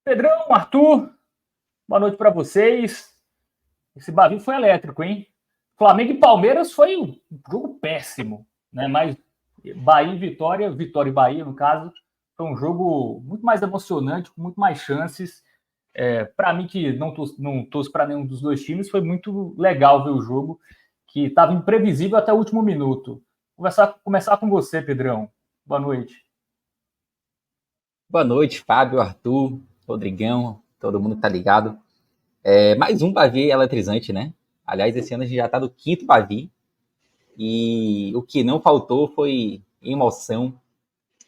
Pedrão, Arthur, boa noite para vocês. Esse Bavi foi elétrico, hein? Flamengo e Palmeiras foi um jogo péssimo, né? Mas Bahia e Vitória, Vitória e Bahia, no caso, foi um jogo muito mais emocionante, com muito mais chances. Para mim, que não torço para nenhum dos dois times, foi muito legal ver o jogo, que estava imprevisível até o último minuto. Começar com você, Pedrão. Boa noite. Boa noite, Fábio, Arthur, Rodrigão, todo mundo que tá ligado. Mais um Bavi eletrizante, né? Aliás, esse ano a gente já tá no quinto Bavi. E o que não faltou foi emoção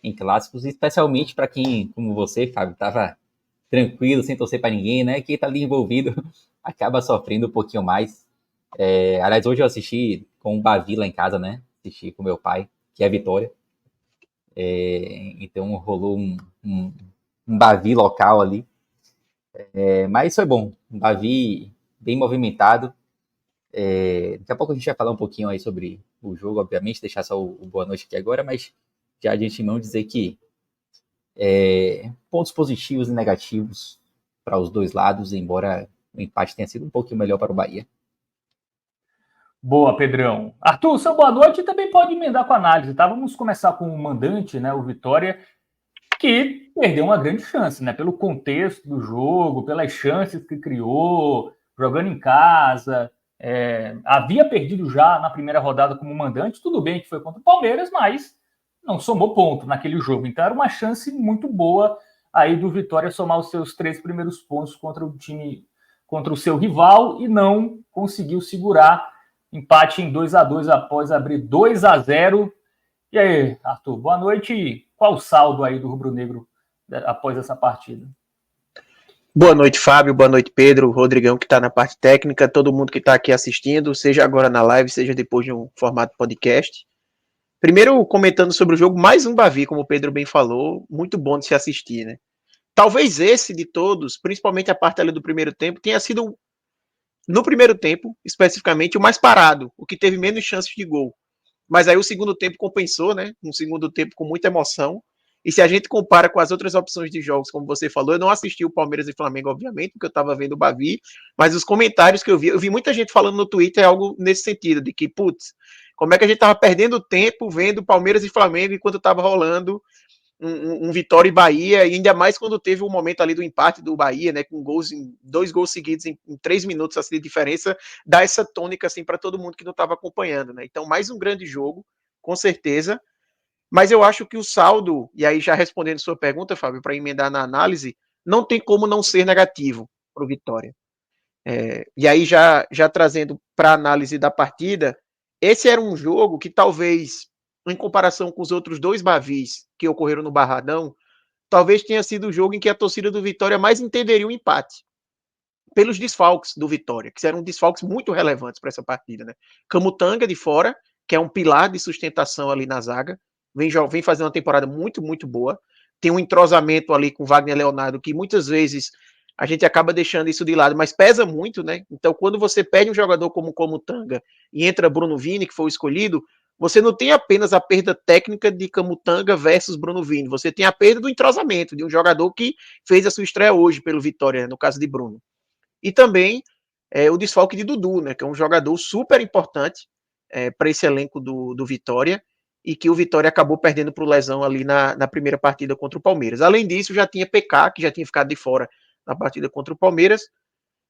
em clássicos, especialmente para quem, como você, Fábio, tava tranquilo, sem torcer para ninguém, né? Quem tá ali envolvido acaba sofrendo um pouquinho mais. Aliás, hoje eu assisti com o Bavi lá em casa, né? Assisti com meu pai, que é Vitória. Então rolou um Bavi local ali. Mas foi bom, um Bavi bem movimentado. Daqui a pouco a gente vai falar um pouquinho aí sobre o jogo, obviamente, deixar só o boa noite aqui agora, mas já de antemão dizer que pontos positivos e negativos para os dois lados, embora o empate tenha sido um pouquinho melhor para o Bahia. Boa, Pedrão. Arthur, seu boa noite também pode emendar com a análise, tá? Vamos começar com o mandante, né, o Vitória, que perdeu uma grande chance, né? Pelo contexto do jogo, pelas chances que criou, jogando em casa. Havia perdido já na primeira rodada como mandante, tudo bem que foi contra o Palmeiras, mas não somou ponto naquele jogo. Então era uma chance muito boa aí do Vitória somar os seus 3 primeiros pontos contra o time, contra o seu rival, e não conseguiu segurar. Empate em 2-2 após abrir 2-0. E aí, Arthur, boa noite. Qual o saldo aí do Rubro Negro após essa partida? Boa noite, Fábio. Boa noite, Pedro. Rodrigão, que está na parte técnica. Todo mundo que está aqui assistindo, seja agora na live, seja depois de um formato podcast. Primeiro, comentando sobre o jogo, mais um Bavi, como o Pedro bem falou, muito bom de se assistir, né? Talvez esse de todos, principalmente a parte ali do primeiro tempo, tenha sido, no primeiro tempo, especificamente, o mais parado, o que teve menos chances de gol. Mas aí o segundo tempo compensou, né? Um segundo tempo com muita emoção. E se a gente compara com as outras opções de jogos, como você falou, eu não assisti o Palmeiras e Flamengo, obviamente, porque eu estava vendo o Bavi, mas os comentários que eu vi muita gente falando no Twitter algo nesse sentido, de que, putz, como é que a gente estava perdendo tempo vendo Palmeiras e Flamengo enquanto estava rolando um Vitória e Bahia, e ainda mais quando teve o momento ali do empate do Bahia, né, com dois gols seguidos em 3 minutos assim, de diferença, dá essa tônica assim para todo mundo que não estava acompanhando, né? Então, mais um grande jogo, com certeza. Mas eu acho que o saldo, e aí já respondendo sua pergunta, Fábio, para emendar na análise, não tem como não ser negativo para o Vitória. E aí já trazendo para a análise da partida, esse era um jogo que talvez, em comparação com os outros dois Bavis que ocorreram no Barradão, talvez tenha sido o jogo em que a torcida do Vitória mais entenderia o empate. Pelos desfalques do Vitória, que eram desfalques muito relevantes para essa partida, né? Camutanga de fora, que é um pilar de sustentação ali na zaga, vem fazendo uma temporada muito, muito boa. Tem um entrosamento ali com Wagner Leonardo, que muitas vezes a gente acaba deixando isso de lado, mas pesa muito, né? Então, quando você perde um jogador como Camutanga e entra Bruno Vini, que foi o escolhido, você não tem apenas a perda técnica de Camutanga versus Bruno Vini, você tem a perda do entrosamento de um jogador que fez a sua estreia hoje pelo Vitória, no caso de Bruno. E também o desfalque de Dudu, né, que é um jogador super importante para esse elenco do Vitória, e que o Vitória acabou perdendo por lesão ali na primeira partida contra o Palmeiras. Além disso, já tinha PK, que já tinha ficado de fora na partida contra o Palmeiras,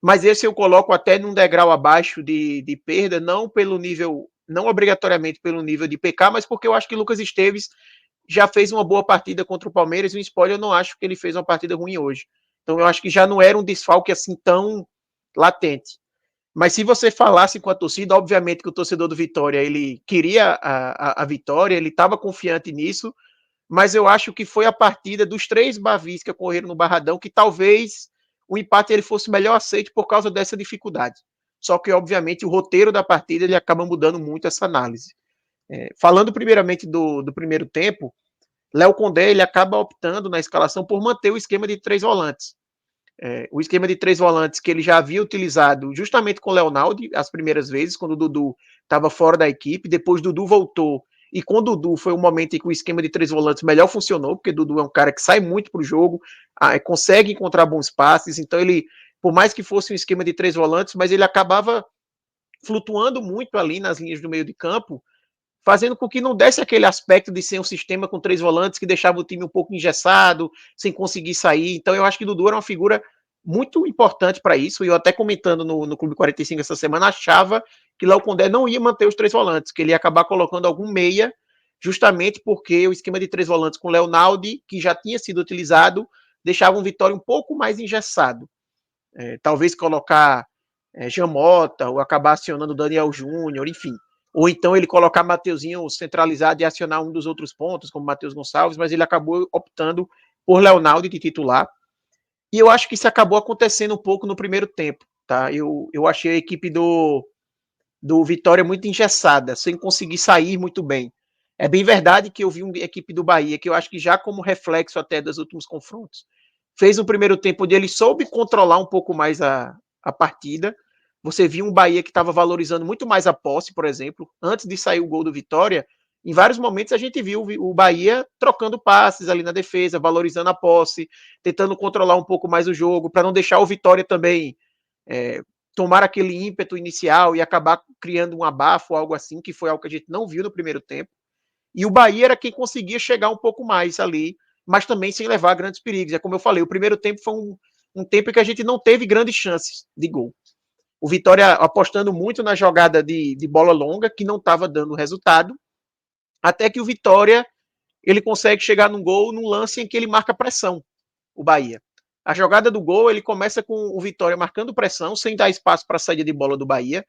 mas esse eu coloco até num degrau abaixo de perda, não pelo nível, não obrigatoriamente pelo nível de PK, mas porque eu acho que Lucas Esteves já fez uma boa partida contra o Palmeiras, e o spoiler eu não acho que ele fez uma partida ruim hoje. Então eu acho que já não era um desfalque assim tão latente. Mas se você falasse com a torcida, obviamente que o torcedor do Vitória, ele queria a vitória, ele estava confiante nisso, mas eu acho que foi a partida dos 3 Bavis que ocorreram no Barradão que talvez o empate ele fosse melhor aceito por causa dessa dificuldade. Só que, obviamente, o roteiro da partida ele acaba mudando muito essa análise. Falando primeiramente do primeiro tempo, Léo Condé ele acaba optando na escalação por manter o esquema de 3 volantes. O esquema de 3 volantes que ele já havia utilizado justamente com o Leonardo as primeiras vezes, quando o Dudu estava fora da equipe, depois o Dudu voltou e com o Dudu foi um momento em que o esquema de 3 volantes melhor funcionou, porque o Dudu é um cara que sai muito pro jogo, consegue encontrar bons passes, então ele, por mais que fosse um esquema de 3 volantes, mas ele acabava flutuando muito ali nas linhas do meio de campo, fazendo com que não desse aquele aspecto de ser um sistema com 3 volantes que deixava o time um pouco engessado, sem conseguir sair. Então eu acho que o Dudu era uma figura muito importante para isso, e eu até comentando no Clube 45 essa semana, achava que Léo Condé não ia manter os 3 volantes, que ele ia acabar colocando algum meia, justamente porque o esquema de 3 volantes com Leonardo, que já tinha sido utilizado, deixava um Vitória um pouco mais engessado. Talvez colocar Jamota, ou acabar acionando Daniel Júnior, enfim. Ou então ele colocar Mateuzinho centralizado e acionar um dos outros pontos, como Matheus Gonçalves, mas ele acabou optando por Leonardo de titular. E eu acho que isso acabou acontecendo um pouco no primeiro tempo. Tá? Eu achei a equipe do Vitória muito engessada, sem conseguir sair muito bem. É bem verdade que eu vi uma equipe do Bahia, que eu acho que já como reflexo até dos últimos confrontos, fez um primeiro tempo onde ele soube controlar um pouco mais a partida. Você viu um Bahia que estava valorizando muito mais a posse, por exemplo. Antes de sair o gol do Vitória, em vários momentos a gente viu o Bahia trocando passes ali na defesa, valorizando a posse, tentando controlar um pouco mais o jogo, para não deixar o Vitória também tomar aquele ímpeto inicial e acabar criando um abafo, algo assim, que foi algo que a gente não viu no primeiro tempo. E o Bahia era quem conseguia chegar um pouco mais ali, mas também sem levar grandes perigos. É como eu falei, o primeiro tempo foi um tempo em que a gente não teve grandes chances de gol. O Vitória apostando muito na jogada de bola longa, que não estava dando resultado, até que o Vitória ele consegue chegar num gol num lance em que ele marca pressão, o Bahia. A jogada do gol, ele começa com o Vitória marcando pressão, sem dar espaço para a saída de bola do Bahia.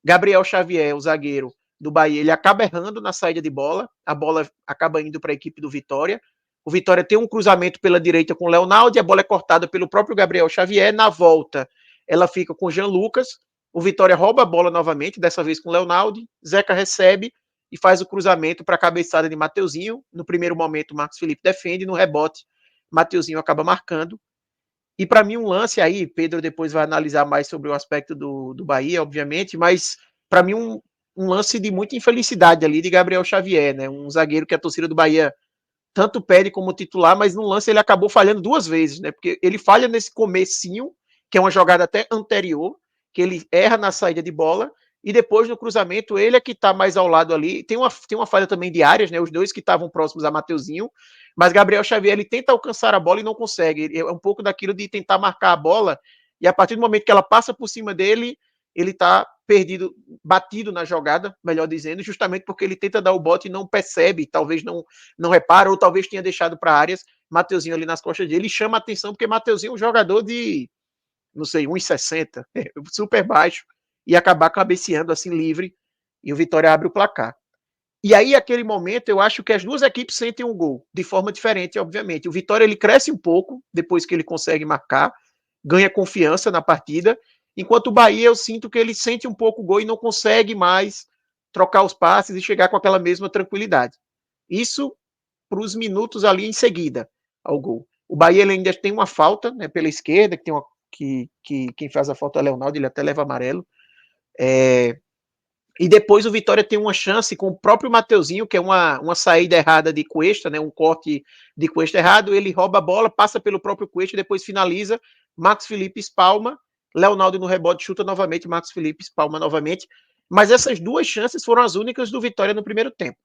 Gabriel Xavier, o zagueiro do Bahia, ele acaba errando na saída de bola, a bola acaba indo para a equipe do Vitória. O Vitória tem um cruzamento pela direita com o Leonardo, a bola é cortada pelo próprio Gabriel Xavier. Na volta, ela fica com o Jean Lucas. O Vitória rouba a bola novamente, dessa vez com o Leonardo. Zeca recebe e faz o cruzamento para a cabeçada de Mateuzinho. No primeiro momento, o Marcos Felipe defende, no rebote, Mateuzinho acaba marcando. E para mim, um lance aí, Pedro depois vai analisar mais sobre o aspecto do Bahia, obviamente, mas para mim, um lance de muita infelicidade ali de Gabriel Xavier, né? Um zagueiro que a torcida do Bahia tanto pede como titular, mas no lance ele acabou falhando 2 vezes, né? Porque ele falha nesse comecinho, que é uma jogada até anterior, que ele erra na saída de bola, e depois no cruzamento ele é que tá mais ao lado ali. Tem uma falha também de áreas, né? Os dois que estavam próximos a Mateuzinho, mas Gabriel Xavier ele tenta alcançar a bola e não consegue. É um pouco daquilo de tentar marcar a bola, e a partir do momento que ela passa por cima dele, ele tá perdido, batido na jogada, melhor dizendo, justamente porque ele tenta dar o bote e não percebe, talvez não repara, ou talvez tenha deixado para áreas, Mateuzinho ali nas costas dele, e chama a atenção porque Mateuzinho é um jogador de, não sei, 1,60, super baixo, e acabar cabeceando assim livre, e o Vitória abre o placar. E aí, aquele momento, eu acho que as duas equipes sentem um gol, de forma diferente, obviamente. O Vitória, ele cresce um pouco, depois que ele consegue marcar, ganha confiança na partida, enquanto o Bahia, eu sinto que ele sente um pouco o gol e não consegue mais trocar os passes e chegar com aquela mesma tranquilidade. Isso para os minutos ali em seguida ao gol. O Bahia ele ainda tem uma falta, né, pela esquerda, que tem uma, que quem faz a falta é o Leonardo, ele até leva amarelo. E depois o Vitória tem uma chance com o próprio Mateuzinho, que é uma saída errada de Cuesta, né, um corte de Cuesta errado, ele rouba a bola, passa pelo próprio Cuesta, depois finaliza, Marcos Felipe espalma, Leonardo no rebote chuta novamente, Marcos Felipe espalma novamente, mas essas duas chances foram as únicas do Vitória no primeiro tempo.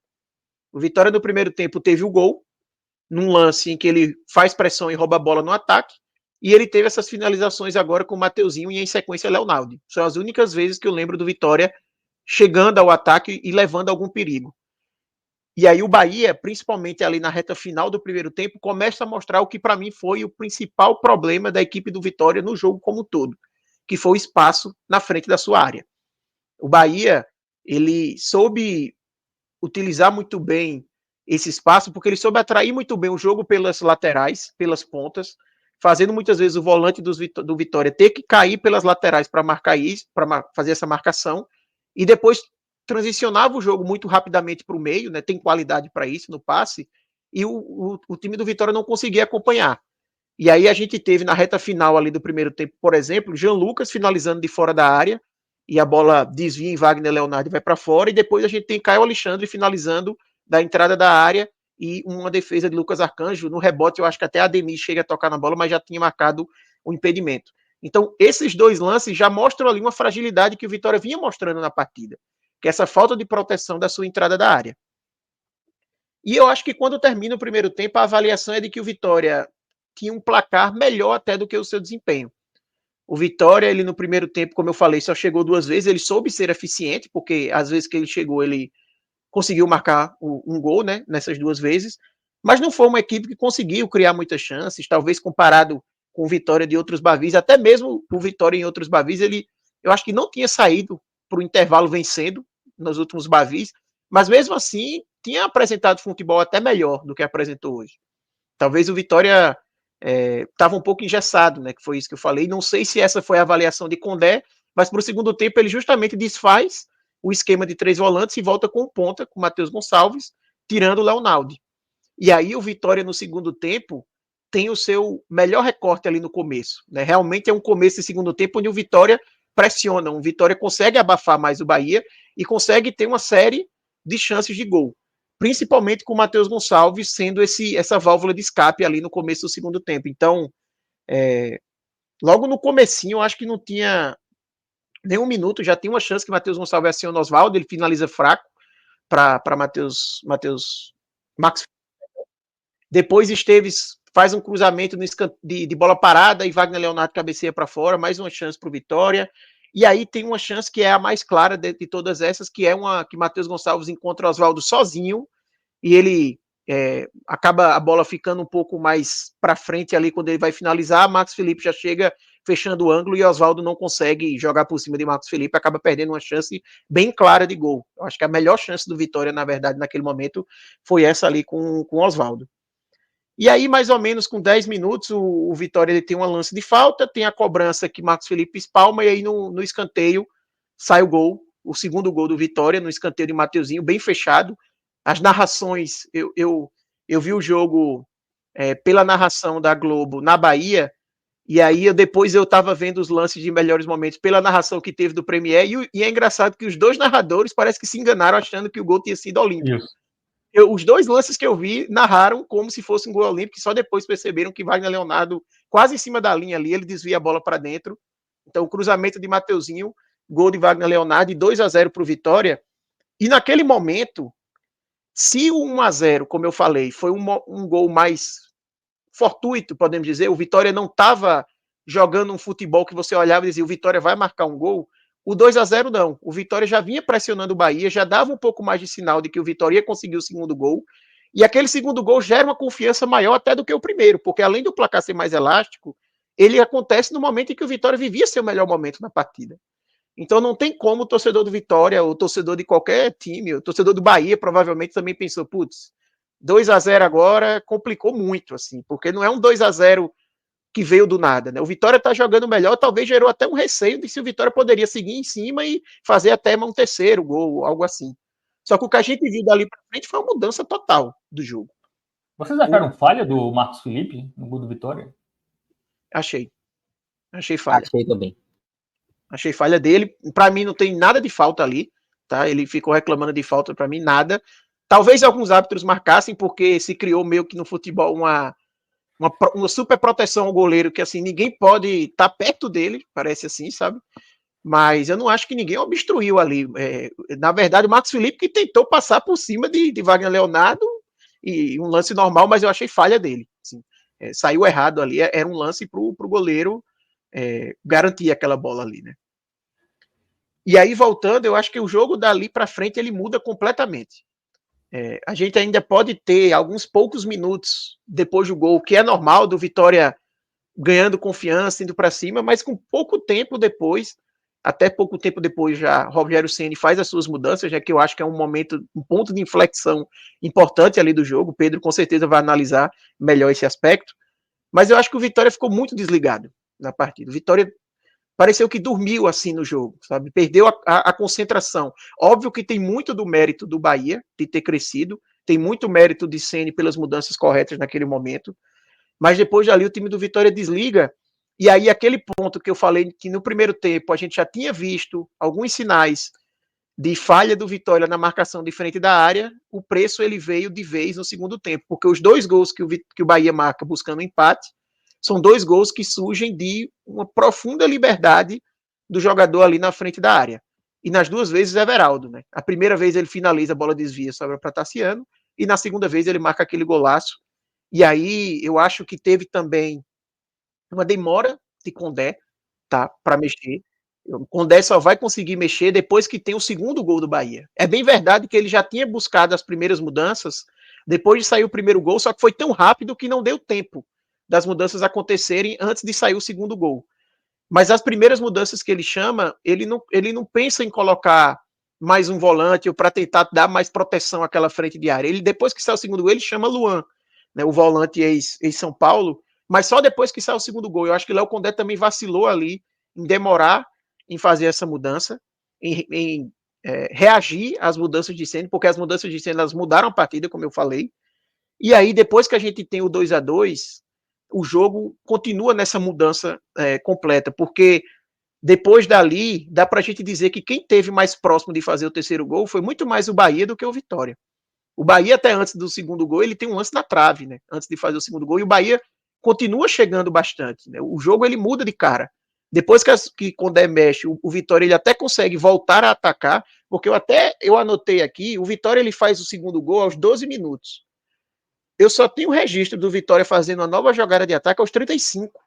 O Vitória no primeiro tempo teve o gol, num lance em que ele faz pressão e rouba a bola no ataque, e ele teve essas finalizações agora com o Mateuzinho e em sequência Leonardo. São as únicas vezes que eu lembro do Vitória chegando ao ataque e levando algum perigo. E aí o Bahia, principalmente ali na reta final do primeiro tempo, começa a mostrar o que para mim foi o principal problema da equipe do Vitória no jogo como um todo, que foi o espaço na frente da sua área. O Bahia, ele soube utilizar muito bem esse espaço, porque ele soube atrair muito bem o jogo pelas laterais, pelas pontas, fazendo muitas vezes o volante do Vitória ter que cair pelas laterais para marcar isso, para fazer essa marcação, e depois transicionava o jogo muito rapidamente para o meio, né? Tem qualidade para isso no passe, e o time do Vitória não conseguia acompanhar. E aí a gente teve na reta final ali do primeiro tempo, por exemplo, Jean Lucas finalizando de fora da área, e a bola desvia em Wagner Leonardo e vai para fora, e depois a gente tem Caio Alexandre finalizando da entrada da área e uma defesa de Lucas Arcanjo. No rebote, eu acho que até a Ademir chega a tocar na bola, mas já tinha marcado o impedimento. Então, esses dois lances já mostram ali uma fragilidade que o Vitória vinha mostrando na partida, que é essa falta de proteção da sua entrada da área. E eu acho que quando termina o primeiro tempo, a avaliação é de que o Vitória tinha um placar melhor até do que o seu desempenho. O Vitória, ele no primeiro tempo, como eu falei, só chegou 2 vezes, ele soube ser eficiente, porque às vezes que ele chegou, ele conseguiu marcar um gol, né, nessas 2 vezes, mas não foi uma equipe que conseguiu criar muitas chances, talvez comparado com o Vitória de outros Bavis, até mesmo o Vitória em outros Bavis, eu acho que não tinha saído para o intervalo vencendo nos últimos Bavis, mas mesmo assim tinha apresentado futebol até melhor do que apresentou hoje. Talvez o Vitória estava um pouco engessado, né? Que foi isso que eu falei. Não sei se essa foi a avaliação de Condé, mas para o segundo tempo ele justamente desfaz o esquema de 3 volantes e volta com ponta, com o Matheus Gonçalves, tirando o Leonaldo. E aí o Vitória no segundo tempo tem o seu melhor recorte ali no começo, né? Realmente é um começo de segundo tempo onde o Vitória pressiona, o Vitória consegue abafar mais o Bahia e consegue ter uma série de chances de gol, principalmente com o Matheus Gonçalves sendo essa válvula de escape ali no começo do segundo tempo. Então, logo no comecinho, eu acho que não tinha nem um minuto, já tem uma chance que o Matheus Gonçalves aciona o Oswaldo, ele finaliza fraco para Matheus Max. Depois Esteves faz um cruzamento de bola parada e Wagner Leonardo cabeceia para fora, mais uma chance para o Vitória. E aí tem uma chance que é a mais clara de todas essas, que é uma que Matheus Gonçalves encontra o Oswaldo sozinho e ele acaba a bola ficando um pouco mais para frente ali quando ele vai finalizar. Marcos Felipe já chega fechando o ângulo e Oswaldo não consegue jogar por cima de Marcos Felipe, acaba perdendo uma chance bem clara de gol. Eu acho que a melhor chance do Vitória, na verdade, naquele momento, foi essa ali com Oswaldo. E aí, mais ou menos com 10 minutos, o Vitória ele tem uma lance de falta, tem a cobrança que Marcos Felipe espalma, e aí no escanteio sai o gol, o segundo gol do Vitória, no escanteio de Mateuzinho, bem fechado. As narrações, eu vi o jogo pela narração da Globo na Bahia, e aí depois eu estava vendo os lances de melhores momentos pela narração que teve do Premier, e é engraçado que os dois narradores parece que se enganaram achando que o gol tinha sido olímpico. Isso. Os dois lances que eu vi narraram como se fosse um gol olímpico, e só depois perceberam que Wagner Leonardo, quase em cima da linha ali, ele desvia a bola para dentro. Então, o cruzamento de Mateuzinho, gol de Wagner Leonardo e 2-0 para o Vitória. E naquele momento, se o 1-0, como eu falei, foi um gol mais fortuito, podemos dizer, o Vitória não estava jogando um futebol que você olhava e dizia, o Vitória vai marcar um gol. O 2-0 não. O Vitória já vinha pressionando o Bahia, já dava um pouco mais de sinal de que o Vitória ia conseguir o segundo gol. E aquele segundo gol gera uma confiança maior até do que o primeiro, porque além do placar ser mais elástico, ele acontece no momento em que o Vitória vivia seu melhor momento na partida. Então não tem como o torcedor do Vitória, o torcedor de qualquer time, o torcedor do Bahia provavelmente também pensou, putz, 2-0 agora complicou muito, assim, porque não é um 2-0 que veio do nada, né? O Vitória tá jogando melhor, talvez gerou até um receio de se o Vitória poderia seguir em cima e fazer até um terceiro gol, algo assim. Só que o que a gente viu dali para frente foi uma mudança total do jogo. Vocês acharam falha do Marcos Felipe no gol do Vitória? Achei falha. Achei também. Achei falha dele. Para mim não tem nada de falta ali, tá? Ele ficou reclamando de falta, para mim nada. Talvez alguns árbitros marcassem porque se criou meio que no futebol uma super proteção ao goleiro, que assim, ninguém pode estar perto dele, parece assim, sabe? Mas eu não acho que ninguém obstruiu ali. Na verdade, o Marcos Felipe que tentou passar por cima de Wagner Leonardo, e um lance normal, mas eu achei falha dele. Assim, saiu errado ali, era um lance para o goleiro garantir aquela bola ali, né? E aí, voltando, eu acho que o jogo dali para frente ele muda completamente. A gente ainda pode ter alguns poucos minutos depois do gol, que é normal do Vitória ganhando confiança, indo para cima, mas com pouco tempo depois, até pouco tempo depois já Rogério Ceni faz as suas mudanças, já que eu acho que é um momento, um ponto de inflexão importante ali do jogo. O Pedro com certeza vai analisar melhor esse aspecto, mas eu acho que o Vitória ficou muito desligado na partida. O Vitória pareceu que dormiu assim no jogo, sabe? Perdeu a concentração. Óbvio que tem muito do mérito do Bahia de ter crescido, tem muito mérito de Ceni pelas mudanças corretas naquele momento, mas depois dali o time do Vitória desliga E aí aquele ponto que eu falei que no primeiro tempo a gente já tinha visto alguns sinais de falha do Vitória na marcação de frente da área, o preço ele veio de vez no segundo tempo, porque os 2 gols que o Bahia marca buscando empate são 2 gols que surgem de uma profunda liberdade do jogador ali na frente da área. E nas 2 vezes é Everaldo, né? A primeira vez ele finaliza, a bola desvia, sobra para Tassiano, e na segunda vez ele marca aquele golaço. E aí eu acho que teve também uma demora de Condé, tá, para mexer. O Condé só vai conseguir mexer depois que tem o segundo gol do Bahia. É bem verdade que ele já tinha buscado as primeiras mudanças depois de sair o primeiro gol, só que foi tão rápido que não deu tempo das mudanças acontecerem antes de sair o segundo gol. Mas as primeiras mudanças que ele chama, ele não pensa em colocar mais um volante ou para tentar dar mais proteção àquela frente de área. Ele, depois que sai o segundo gol, ele chama Luan, né, o volante ex-São Paulo, mas só depois que sai o segundo gol. Eu acho que o Léo Condé também vacilou ali em demorar em fazer essa mudança, em reagir às mudanças de cena, porque as mudanças de cena elas mudaram a partida, como eu falei. E aí, depois que a gente tem o 2-2, o jogo continua nessa mudança completa, porque depois dali, dá pra gente dizer que quem teve mais próximo de fazer o terceiro gol foi muito mais o Bahia do que o Vitória. O Bahia, até antes do segundo gol, ele tem um lance na trave, né? Antes de fazer o segundo gol, e o Bahia continua chegando bastante, né? O jogo ele muda de cara. Depois que quando mexe, o Vitória ele até consegue voltar a atacar, porque eu anotei aqui, o Vitória ele faz o segundo gol aos 12 minutos. Eu só tenho registro do Vitória fazendo uma nova jogada de ataque aos 35.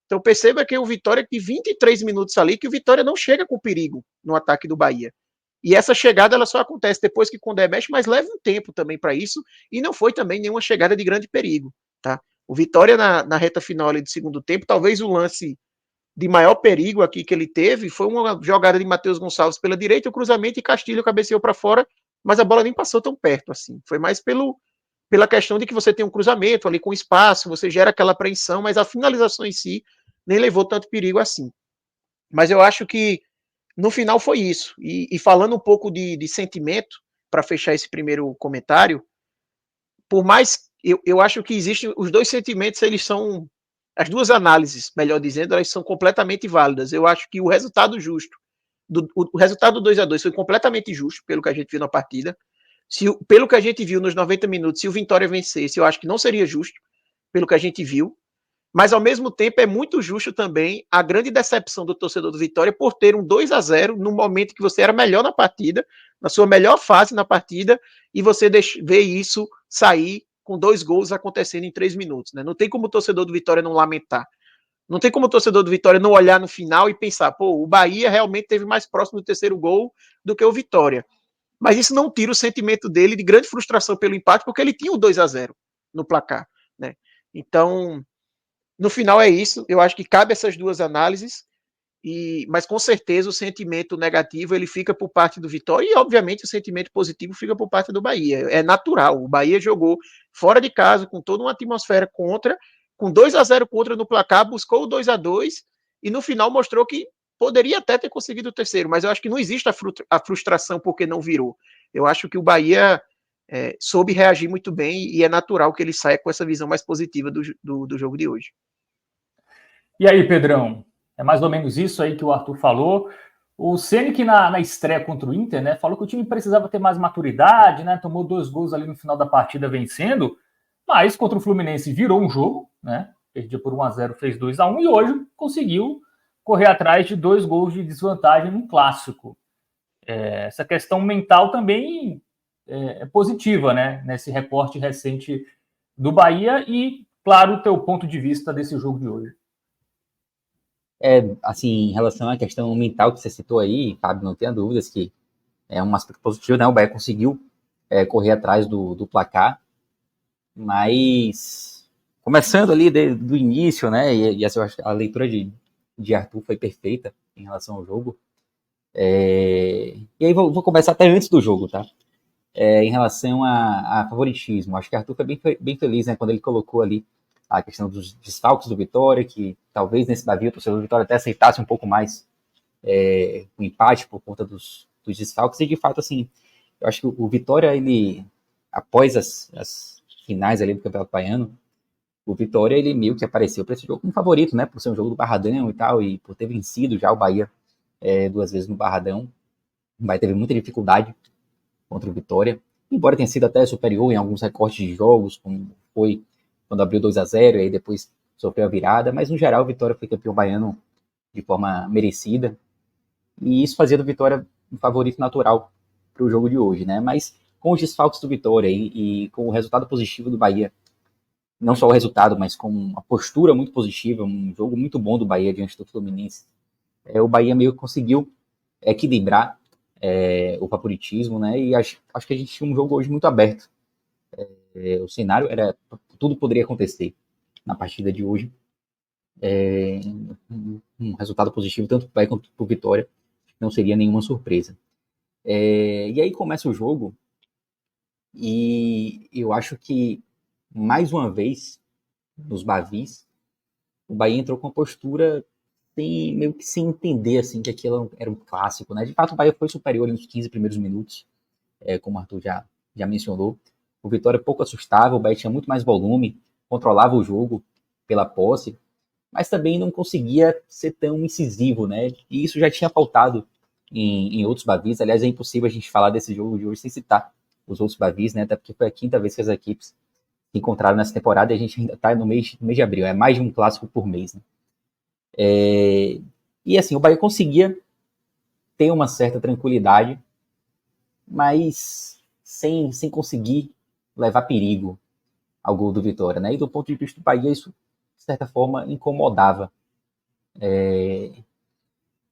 Então perceba que o Vitória tem 23 minutos ali que o Vitória não chega com perigo no ataque do Bahia. E essa chegada ela só acontece depois que Condé mexe, mas leva um tempo também para isso, e não foi também nenhuma chegada de grande perigo. Tá? O Vitória na reta final ali do segundo tempo, talvez o lance de maior perigo aqui que ele teve foi uma jogada de Matheus Gonçalves pela direita, o cruzamento e Castilho cabeceou para fora, mas a bola nem passou tão perto assim. Foi mais pela questão de que você tem um cruzamento ali com espaço, você gera aquela apreensão, mas a finalização em si nem levou tanto perigo assim. Mas eu acho que no final foi isso. E falando um pouco de sentimento, para fechar esse primeiro comentário, por mais. Eu acho que existem. Os dois sentimentos, eles são. As duas análises, melhor dizendo, elas são completamente válidas. Eu acho que o resultado justo. O resultado do 2-2 foi completamente justo, pelo que a gente viu na partida. Pelo que a gente viu nos 90 minutos, se o Vitória vencesse, eu acho que não seria justo, pelo que a gente viu. Mas, ao mesmo tempo, é muito justo também a grande decepção do torcedor do Vitória por ter um 2-0 no momento que você era melhor na partida, na sua melhor fase na partida, e você vê isso sair com 2 gols acontecendo em 3 minutos. Né? Não tem como o torcedor do Vitória não lamentar. Não tem como o torcedor do Vitória não olhar no final e pensar, pô, o Bahia realmente teve mais próximo do terceiro gol do que o Vitória. Mas isso não tira o sentimento dele de grande frustração pelo empate, porque ele tinha o 2-0 no placar. Né? Então, no final é isso. Eu acho que cabe essas duas análises, mas com certeza o sentimento negativo ele fica por parte do Vitória e, obviamente, o sentimento positivo fica por parte do Bahia. É natural. O Bahia jogou fora de casa, com toda uma atmosfera contra, com 2-0 contra no placar, buscou o 2-2 e no final mostrou que poderia até ter conseguido o terceiro, mas eu acho que não existe a frustração porque não virou. Eu acho que o Bahia soube reagir muito bem e é natural que ele saia com essa visão mais positiva do jogo de hoje. E aí, Pedrão? É mais ou menos isso aí que o Arthur falou. O Ceni, que na estreia contra o Inter, né, falou que o time precisava ter mais maturidade, né, tomou 2 gols ali no final da partida vencendo, mas contra o Fluminense virou um jogo, né, perdia por 1-0, fez 2-1 e hoje conseguiu correr atrás de 2 gols de desvantagem num clássico. Essa questão mental também é positiva, né, nesse recorte recente do Bahia e, claro, o teu ponto de vista desse jogo de hoje. Assim, em relação à questão mental que você citou aí, Fábio, não tenha dúvidas que é um aspecto positivo, né? O Bahia conseguiu correr atrás do placar, mas começando ali do início, né? E essa, eu acho que a leitura de Arthur foi perfeita em relação ao jogo. E aí vou começar até antes do jogo, tá? Em relação a favoritismo, acho que Arthur foi bem feliz, né? Quando ele colocou ali a questão dos desfalques do Vitória, que talvez nesse Davi o torcedor do Vitória até aceitasse um pouco mais o empate por conta dos desfalques, e de fato, assim, eu acho que o Vitória, ele, após as finais ali do Campeonato Baiano, O Vitória, ele meio que apareceu para esse jogo como favorito, né? Por ser um jogo do Barradão e tal, e por ter vencido já o Bahia 2 vezes no Barradão. O Bahia teve muita dificuldade contra o Vitória, embora tenha sido até superior em alguns recortes de jogos, como foi quando abriu 2-0 e aí depois sofreu a virada, mas no geral o Vitória foi campeão baiano de forma merecida, e isso fazia do Vitória um favorito natural para o jogo de hoje, né? Mas com os desfalques do Vitória e com o resultado positivo do Bahia, não só o resultado, mas com uma postura muito positiva, um jogo muito bom do Bahia diante do Fluminense, o Bahia meio que conseguiu equilibrar o favoritismo, né? E acho que a gente tinha um jogo hoje muito aberto. O cenário era, tudo poderia acontecer na partida de hoje. Um resultado positivo tanto para o Bahia quanto para o Vitória não seria nenhuma surpresa. E aí começa o jogo e eu acho que mais uma vez nos Bavis o Bahia entrou com uma postura meio que sem entender assim que aquilo era um clássico, né? De fato o Bahia foi superior nos 15 primeiros minutos, como o Arthur já mencionou. O Vitória pouco assustava, o Bahia tinha muito mais volume, controlava o jogo pela posse, mas também não conseguia ser tão incisivo, né? E isso já tinha faltado em outros Bavis. Aliás, é impossível a gente falar desse jogo de hoje sem citar os outros Bavis, né? Até porque foi a quinta vez que as equipes se encontraram nessa temporada e a gente ainda está no mês de abril. É mais de um clássico por mês, né? E assim, o Bahia conseguia ter uma certa tranquilidade, mas sem conseguir levar perigo ao gol do Vitória, né? E do ponto de vista do Bahia, isso, de certa forma, incomodava.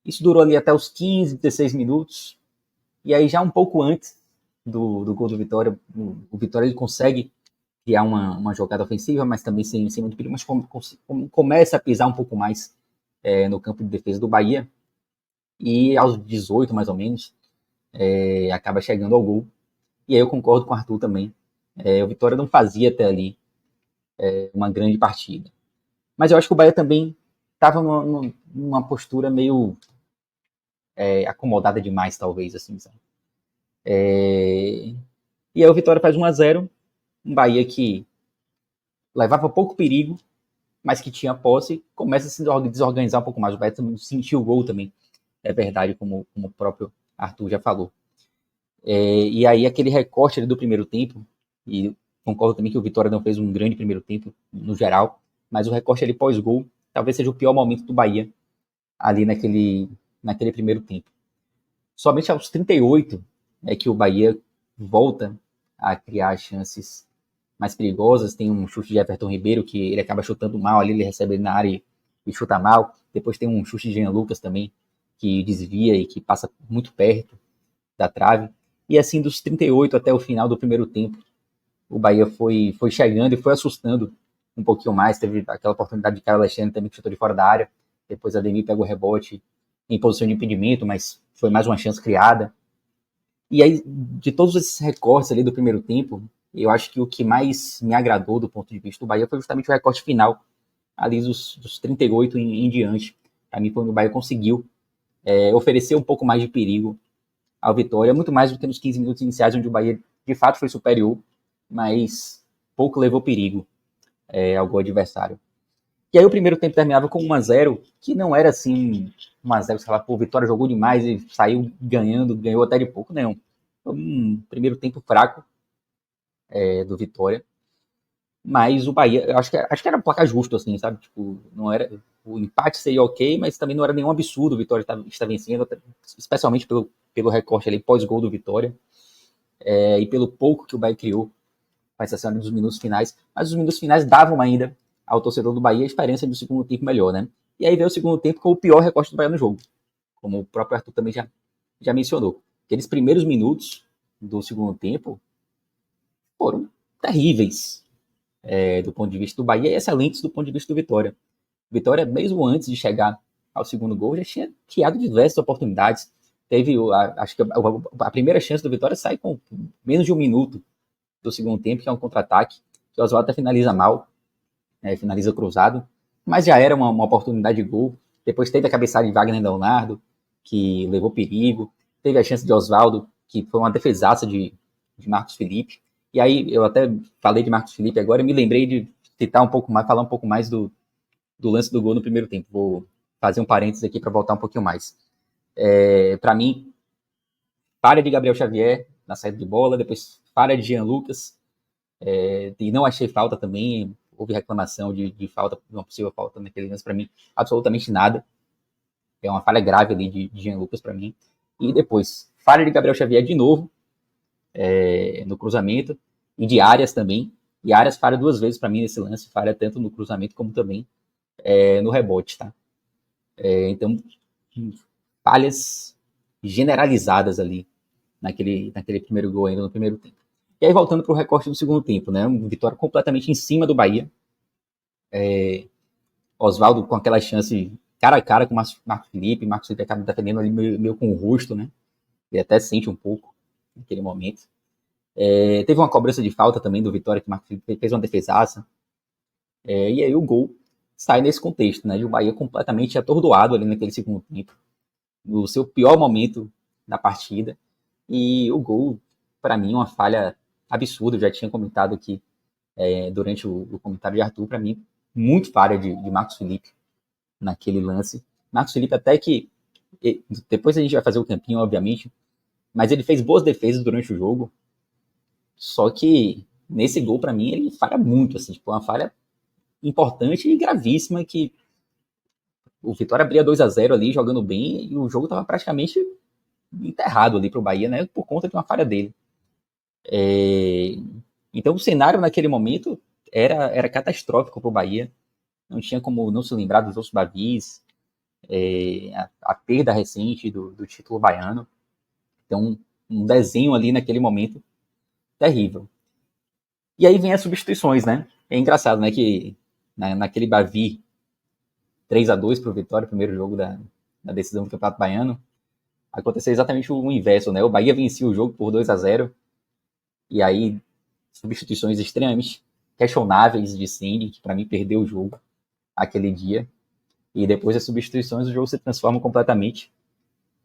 Isso durou ali até os 15, 16 minutos, e aí já um pouco antes do gol do Vitória, o Vitória ele consegue criar uma jogada ofensiva, mas também sem muito perigo, mas começa a pisar um pouco mais no campo de defesa do Bahia, e aos 18, mais ou menos, acaba chegando ao gol. E aí eu concordo com o Arthur também. O Vitória não fazia até ali uma grande partida. Mas eu acho que o Bahia também estava numa postura meio acomodada demais, talvez, assim, sabe? E aí o Vitória faz 1-0, um Bahia que levava pouco perigo, mas que tinha posse, começa a se desorganizar um pouco mais. O Bahia também sentiu o gol também, é verdade, como o próprio Arthur já falou. E aí aquele recorte ali do primeiro tempo, e concordo também que o Vitória não fez um grande primeiro tempo no geral, mas o recorte ali pós-gol talvez seja o pior momento do Bahia ali naquele primeiro tempo. Somente aos 38 é que o Bahia volta a criar chances mais perigosas. Tem um chute de Everton Ribeiro que ele acaba chutando mal ali, ele recebe ele na área e chuta mal. Depois tem um chute de Jean Lucas também que desvia e que passa muito perto da trave. E assim, dos 38 até o final do primeiro tempo, o Bahia foi chegando e foi assustando um pouquinho mais. Teve aquela oportunidade de Caio Alexandre também que chutou de fora da área. Depois a Ademir pega o rebote em posição de impedimento, mas foi mais uma chance criada. E aí, de todos esses recortes ali do primeiro tempo, eu acho que o que mais me agradou do ponto de vista do Bahia foi justamente o recorte final, ali dos 38 em diante. Para mim, foi onde o Bahia conseguiu oferecer um pouco mais de perigo ao Vitória, muito mais do que nos 15 minutos iniciais, onde o Bahia de fato foi superior, mas pouco levou perigo ao gol adversário. E aí o primeiro tempo terminava com 1-0, que não era assim 1-0, sei lá, pô, Vitória jogou demais e saiu ganhou até de pouco, não. Foi um primeiro tempo fraco do Vitória. Mas o Bahia, eu acho que era um placar justo, assim, sabe? Tipo, não era. O empate seria ok, mas também não era nenhum absurdo. O Vitória está vencendo, especialmente pelo recorte ali pós-gol do Vitória. E pelo pouco que o Bahia criou com exceção dos minutos finais. Mas os minutos finais davam ainda ao torcedor do Bahia a esperança do segundo tempo melhor, né? E aí veio o segundo tempo com o pior recorte do Bahia no jogo, como o próprio Arthur também já mencionou. Aqueles primeiros minutos do segundo tempo foram terríveis do ponto de vista do Bahia e excelentes do ponto de vista do Vitória. Vitória, mesmo antes de chegar ao segundo gol, já tinha criado diversas oportunidades. Teve, acho que a primeira chance do Vitória sai com menos de um minuto do segundo tempo, que é um contra-ataque, que o Oswaldo até finaliza mal, finaliza cruzado, mas já era uma oportunidade de gol. Depois teve a cabeçada de Wagner Leonardo, que levou perigo. Teve a chance de Oswaldo, que foi uma defesaça de Marcos Felipe. E aí, eu até falei de Marcos Felipe agora, e me lembrei de citar um pouco mais, falar um pouco mais do lance do gol no primeiro tempo. Vou fazer um parênteses aqui para voltar um pouquinho mais. Para mim, falha de Gabriel Xavier na saída de bola, depois falha de Jean Lucas, e não achei falta também, houve reclamação de falta, de uma possível falta naquele lance, para mim, absolutamente nada. É uma falha grave ali de Jean Lucas para mim. E depois, falha de Gabriel Xavier de novo, no cruzamento, e de Arias também. E Arias falha 2 vezes para mim nesse lance, falha tanto no cruzamento como também no rebote, tá? Então, falhas generalizadas ali naquele primeiro gol ainda no primeiro tempo. E aí, voltando para o recorte do segundo tempo, né? Uma vitória completamente em cima do Bahia. Oswaldo com aquela chance cara a cara com o Marcos Felipe. Marcos Felipe acaba defendendo ali meio com o rosto, né? E até sente um pouco naquele momento. Teve uma cobrança de falta também do Vitória, que o Marcos Felipe fez uma defesaça. E aí o gol sai nesse contexto, né? De o Bahia completamente atordoado ali naquele segundo tempo. No seu pior momento da partida. E o gol, para mim, uma falha absurda. Eu já tinha comentado aqui durante o comentário de Arthur, para mim, muito falha de Marcos Felipe naquele lance. Marcos Felipe até que, depois a gente vai fazer o campinho, obviamente, mas ele fez boas defesas durante o jogo, só que nesse gol, para mim, ele falha muito, assim, tipo, uma falha importante e gravíssima, que o Vitória abria 2-0 ali, jogando bem, e o jogo estava praticamente enterrado ali pro Bahia, né, por conta de uma falha dele. Então o cenário naquele momento era catastrófico pro Bahia, não tinha como não se lembrar dos outros Bavis, a perda recente do título baiano. Então, um desenho ali naquele momento terrível. E aí vem as substituições, né? É engraçado, né, que naquele Bavi 3-2 pro Vitória, primeiro jogo da decisão do Campeonato Baiano, aconteceu exatamente o inverso, né? O Bahia vencia o jogo por 2-0, e aí substituições extremamente questionáveis de Ceni, que para mim perdeu o jogo aquele dia, e depois das substituições o jogo se transforma completamente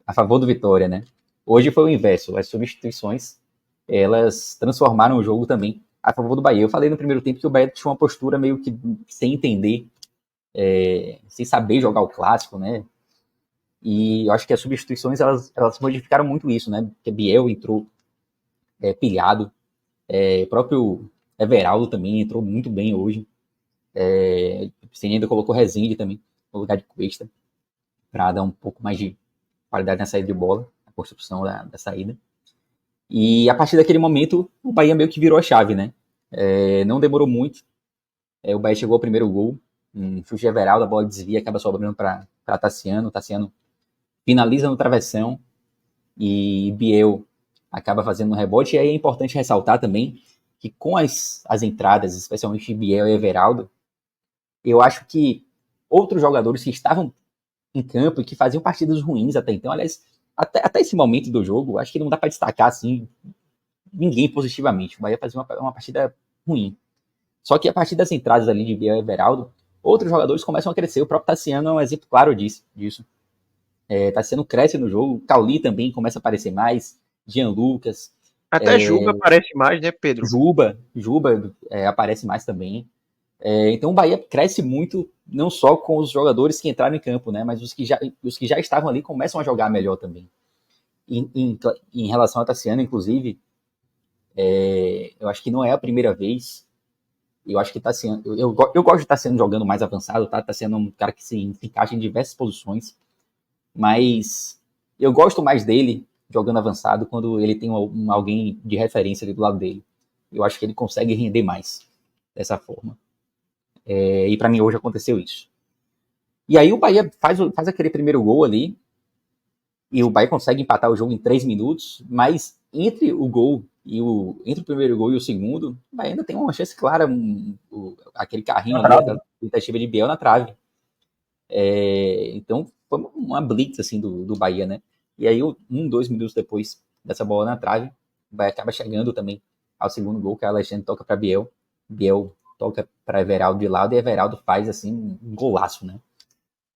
a favor do Vitória, né? Hoje foi o inverso, as substituições, elas transformaram o jogo também a favor do Bahia. Eu falei no primeiro tempo que o Bahia tinha uma postura meio que sem entender, sem saber jogar o clássico, né? E eu acho que as substituições, elas modificaram muito isso, né? Porque Biel entrou pilhado, o próprio Everaldo também entrou muito bem hoje. Você ainda colocou Rezende também no lugar de Cuesta, para dar um pouco mais de qualidade na saída de bola, na construção da saída. E a partir daquele momento, o Bahia meio que virou a chave, né? Não demorou muito. O Bahia chegou ao primeiro gol, um chute de Everaldo, a bola desvia, acaba sobrando para Tassiano. Tassiano finaliza no travessão e Biel acaba fazendo um rebote. E aí é importante ressaltar também que com as entradas, especialmente de Biel e Everaldo, eu acho que outros jogadores que estavam em campo e que faziam partidas ruins até então, aliás, até esse momento do jogo, acho que não dá para destacar assim ninguém positivamente. O Bahia fazia uma partida ruim. Só que a partir das entradas ali de Biel e Everaldo, outros jogadores começam a crescer. O próprio Tassiano é um exemplo claro disso. Tassiano cresce no jogo, Cauli também começa a aparecer mais, Jean Lucas. Até Juba aparece mais, né, Pedro? Juba aparece mais também. Então o Bahia cresce muito, não só com os jogadores que entraram em campo, né, mas os que já estavam ali começam a jogar melhor também. Em relação a Tassiano, inclusive, eu acho que não é a primeira vez. Eu acho que Tassiano, eu gosto de Tassiano jogando mais avançado, tá? Tassiano é um cara que se encaixa em diversas posições, mas eu gosto mais dele jogando avançado quando ele tem alguém de referência ali do lado dele. Eu acho que ele consegue render mais dessa forma. E para mim hoje aconteceu isso. E aí o Bahia faz aquele primeiro gol ali, e o Bahia consegue empatar o jogo em 3 minutos, mas entre o primeiro gol e o segundo, o Bahia ainda tem uma chance clara, aquele carrinho ali, da tentativa de Biel na trave. Então foi uma blitz assim do Bahia, né? E aí 2 minutos depois dessa bola na trave, o Bahia acaba chegando também ao segundo gol, que a Alexandre toca para Biel toca para Everaldo de lado, e Everaldo faz assim um golaço, né?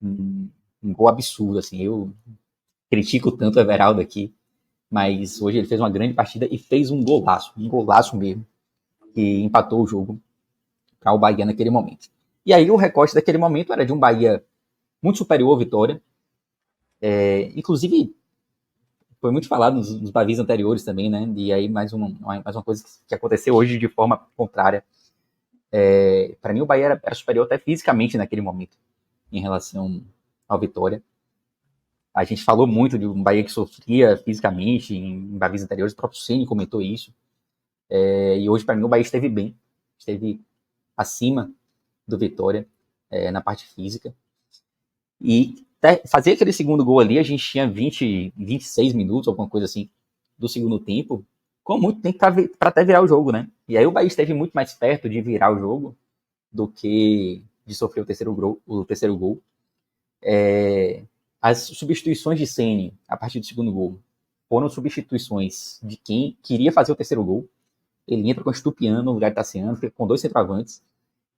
Um gol absurdo, assim. Eu critico tanto o Everaldo aqui, mas hoje ele fez uma grande partida e fez um golaço mesmo, que empatou o jogo para o Bahia naquele momento. E aí o recorte daquele momento era de um Bahia muito superior ao Vitória. Inclusive, foi muito falado nos Bavis anteriores também, né? E aí mais uma coisa que aconteceu hoje de forma contrária. Para mim o Bahia era superior até fisicamente naquele momento, em relação ao Vitória. A gente falou muito de um Bahia que sofria fisicamente em Bavis anteriores, o próprio Ceni comentou isso. E hoje, para mim, o Bahia esteve bem, esteve acima do Vitória na parte física. E fazer aquele segundo gol ali, a gente tinha 26 minutos, alguma coisa assim, do segundo tempo, com muito tempo para até virar o jogo, né? E aí o Bahia esteve muito mais perto de virar o jogo do que de sofrer o terceiro gol. As substituições de Ceni a partir do segundo gol foram substituições de quem queria fazer o terceiro gol. Ele entra com o Estupiano no lugar de Tassiano, fica com 2 centroavantes,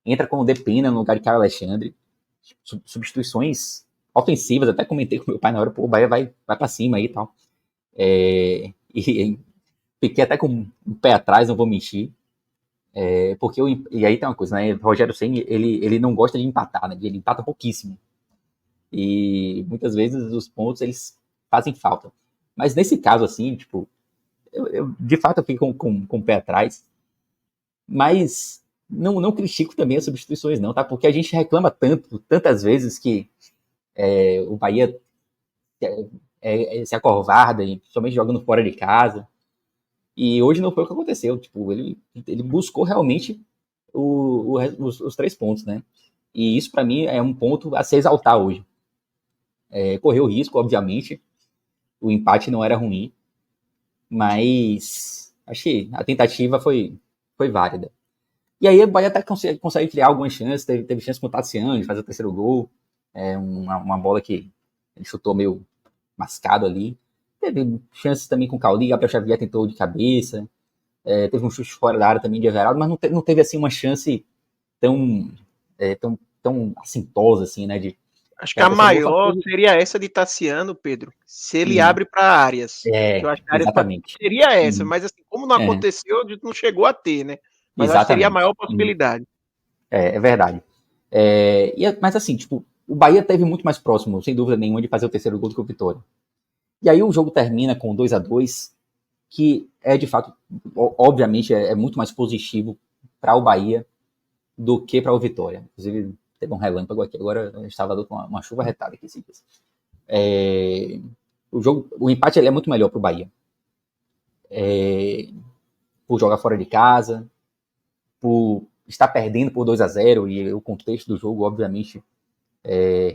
entra com o Depena no lugar de Caio Alexandre. Substituições ofensivas, até comentei com meu pai na hora, o Bahia vai pra cima aí e tal. E fiquei até com o pé atrás, não vou mentir. Porque e aí tem uma coisa, né? O Rogério Ceni, ele não gosta de empatar, né? Ele empata pouquíssimo. E muitas vezes os pontos eles fazem falta. Mas nesse caso, assim, tipo, eu de fato eu fiquei com o pé atrás. Mas não critico também as substituições, não, tá? Porque a gente reclama tantas vezes que o Bahia se acovarda, principalmente jogando fora de casa. E hoje não foi o que aconteceu. Tipo, ele buscou realmente os 3 pontos, né? E isso, para mim, é um ponto a se exaltar hoje. Correu risco, obviamente. O empate não era ruim. Mas acho que a tentativa foi válida. E aí o Bahia até consegue criar algumas chances. Teve chance com o Tassiano de fazer o terceiro gol. Uma bola que ele chutou meio mascado ali. Teve chances também com o Cauli, Gabriel Xavier tentou de cabeça. Teve um chute fora da área também de Everaldo, mas não teve assim uma chance tão assintosa assim, né? Acho que a maior seria essa de Tassiano, Pedro, se ele abre para áreas. Eu acho que a área exatamente. seria essa, mas assim, como não aconteceu, a gente não chegou a ter, né? Mas acho que seria a maior possibilidade. É verdade. Mas assim, tipo, o Bahia teve muito mais próximo, sem dúvida nenhuma, de fazer o terceiro gol do que o Vitória. E aí o jogo termina com 2-2, que de fato, obviamente, é muito mais positivo para o Bahia do que para o Vitória. Inclusive, teve um relâmpago aqui, agora estava dando uma chuva retada aqui. O empate ele é muito melhor para o Bahia. Por jogar fora de casa, por estar perdendo por 2-0, e o contexto do jogo, obviamente,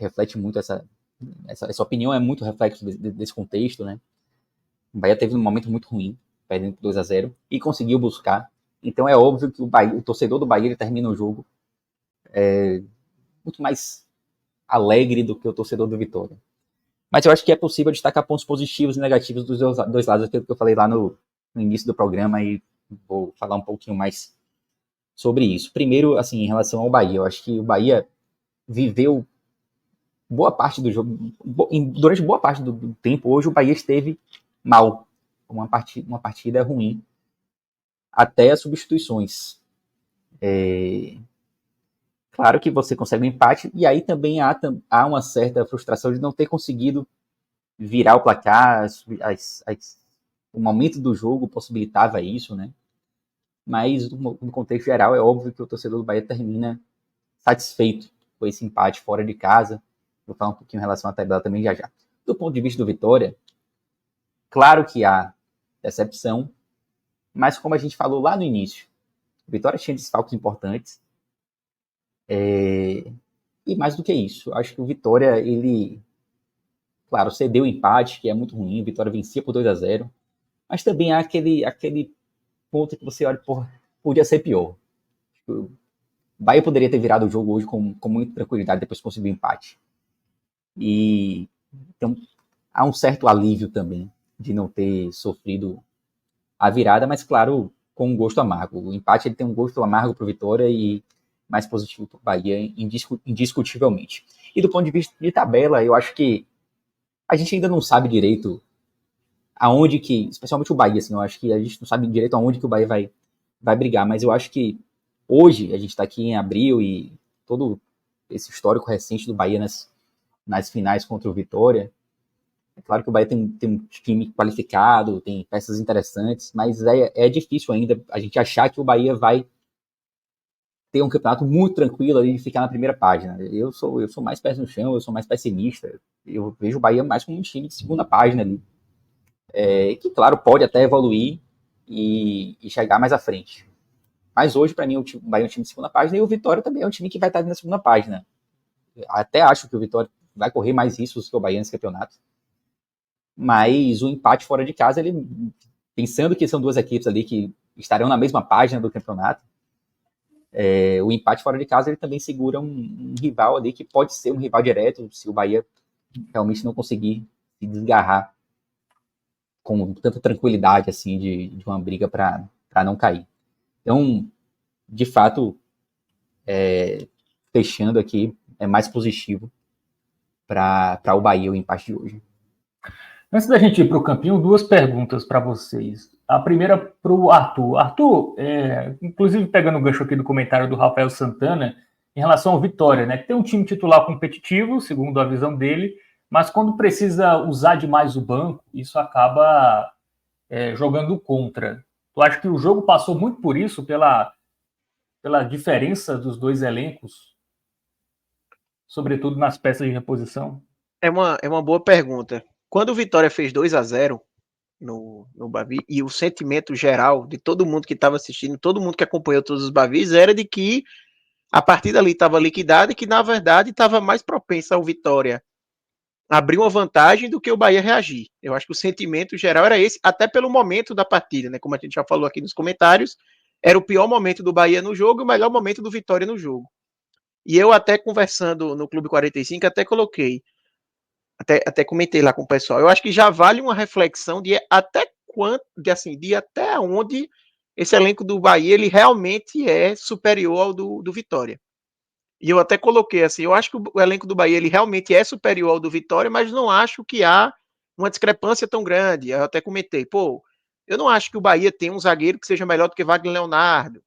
reflete muito essa opinião, é muito reflexo desse contexto, né? O Bahia teve um momento muito ruim, perdendo por 2-0, e conseguiu buscar. Então é óbvio que o torcedor do Bahia ele termina o jogo muito mais alegre do que o torcedor do Vitória. Mas eu acho que é possível destacar pontos positivos e negativos dos dois lados, aquilo que eu falei lá no início do programa, e vou falar um pouquinho mais sobre isso. Primeiro, assim, em relação ao Bahia, eu acho que o Bahia viveu boa parte do jogo, durante boa parte do tempo, hoje o Bahia esteve mal, uma partida ruim, até as substituições. Claro que você consegue um empate, e aí também há uma certa frustração de não ter conseguido virar o placar, o momento do jogo possibilitava isso, né? Mas no contexto geral é óbvio que o torcedor do Bahia termina satisfeito com esse empate fora de casa. Vou falar um pouquinho em relação à tabela também já. Do ponto de vista do Vitória, claro que há decepção, mas como a gente falou lá no início, o Vitória tinha desfalques importantes, e mais do que isso, acho que o Vitória, ele, claro, cedeu o empate, que é muito ruim, o Vitória vencia por 2-0, mas também há aquele ponto que você olha, porra, podia ser pior. O Bahia poderia ter virado o jogo hoje com muita tranquilidade depois que conseguiu o empate. E então, há um certo alívio também de não ter sofrido a virada, mas claro, com um gosto amargo. O empate ele tem um gosto amargo para o Vitória e mais positivo para o Bahia, indiscutivelmente. E do ponto de vista de tabela, eu acho que a gente ainda não sabe direito aonde que, especialmente o Bahia, assim, eu acho que a gente não sabe direito aonde que o Bahia vai brigar, mas eu acho que Hoje, a gente está aqui em abril e todo esse histórico recente do Bahia nas finais contra o Vitória. É claro que o Bahia tem um time qualificado, tem peças interessantes, mas é difícil ainda a gente achar que o Bahia vai ter um campeonato muito tranquilo ali de ficar na primeira página. Eu sou mais pé no chão, eu sou mais pessimista. Eu vejo o Bahia mais como um time de segunda página ali. Que, claro, pode até evoluir e chegar mais à frente. Mas hoje, para mim, o Bahia é um time de segunda página e o Vitória também é um time que vai estar na segunda página. Até acho que o Vitória vai correr mais riscos que o Bahia nesse campeonato. Mas o empate fora de casa, ele, pensando que são duas equipes ali que estarão na mesma página do campeonato, o empate fora de casa ele também segura um rival ali que pode ser um rival direto se o Bahia realmente não conseguir se desgarrar com tanta tranquilidade assim de uma briga para não cair. Então, de fato, fechando aqui, é mais positivo para o Bahia o empate de hoje. Antes da gente ir para o campinho, duas perguntas para vocês. A primeira para o Arthur. Arthur, inclusive pegando o gancho aqui do comentário do Rafael Santana, em relação ao Vitória, né? Que tem um time titular competitivo, segundo a visão dele, mas quando precisa usar demais o banco, isso acaba jogando contra. Tu acha que o jogo passou muito por isso, pela diferença dos dois elencos, sobretudo nas peças de reposição? É uma boa pergunta. Quando o Vitória fez 2-0 no Bavi, e o sentimento geral de todo mundo que estava assistindo, todo mundo que acompanhou todos os Bavis, era de que a partida ali estava liquidada e que, na verdade, estava mais propensa ao Vitória abrir uma vantagem do que o Bahia reagir. Eu acho que o sentimento geral era esse, até pelo momento da partida, né? Como a gente já falou aqui nos comentários, era o pior momento do Bahia no jogo e o melhor momento do Vitória no jogo. E eu até conversando no Clube 45, até coloquei, até comentei lá com o pessoal, eu acho que já vale uma reflexão de até quanto, de até onde esse elenco do Bahia ele realmente é superior ao do Vitória. E eu até coloquei assim, eu acho que o elenco do Bahia ele realmente é superior ao do Vitória, mas não acho que há uma discrepância tão grande. Eu até comentei, eu não acho que o Bahia tem um zagueiro que seja melhor do que Wagner Leonardo.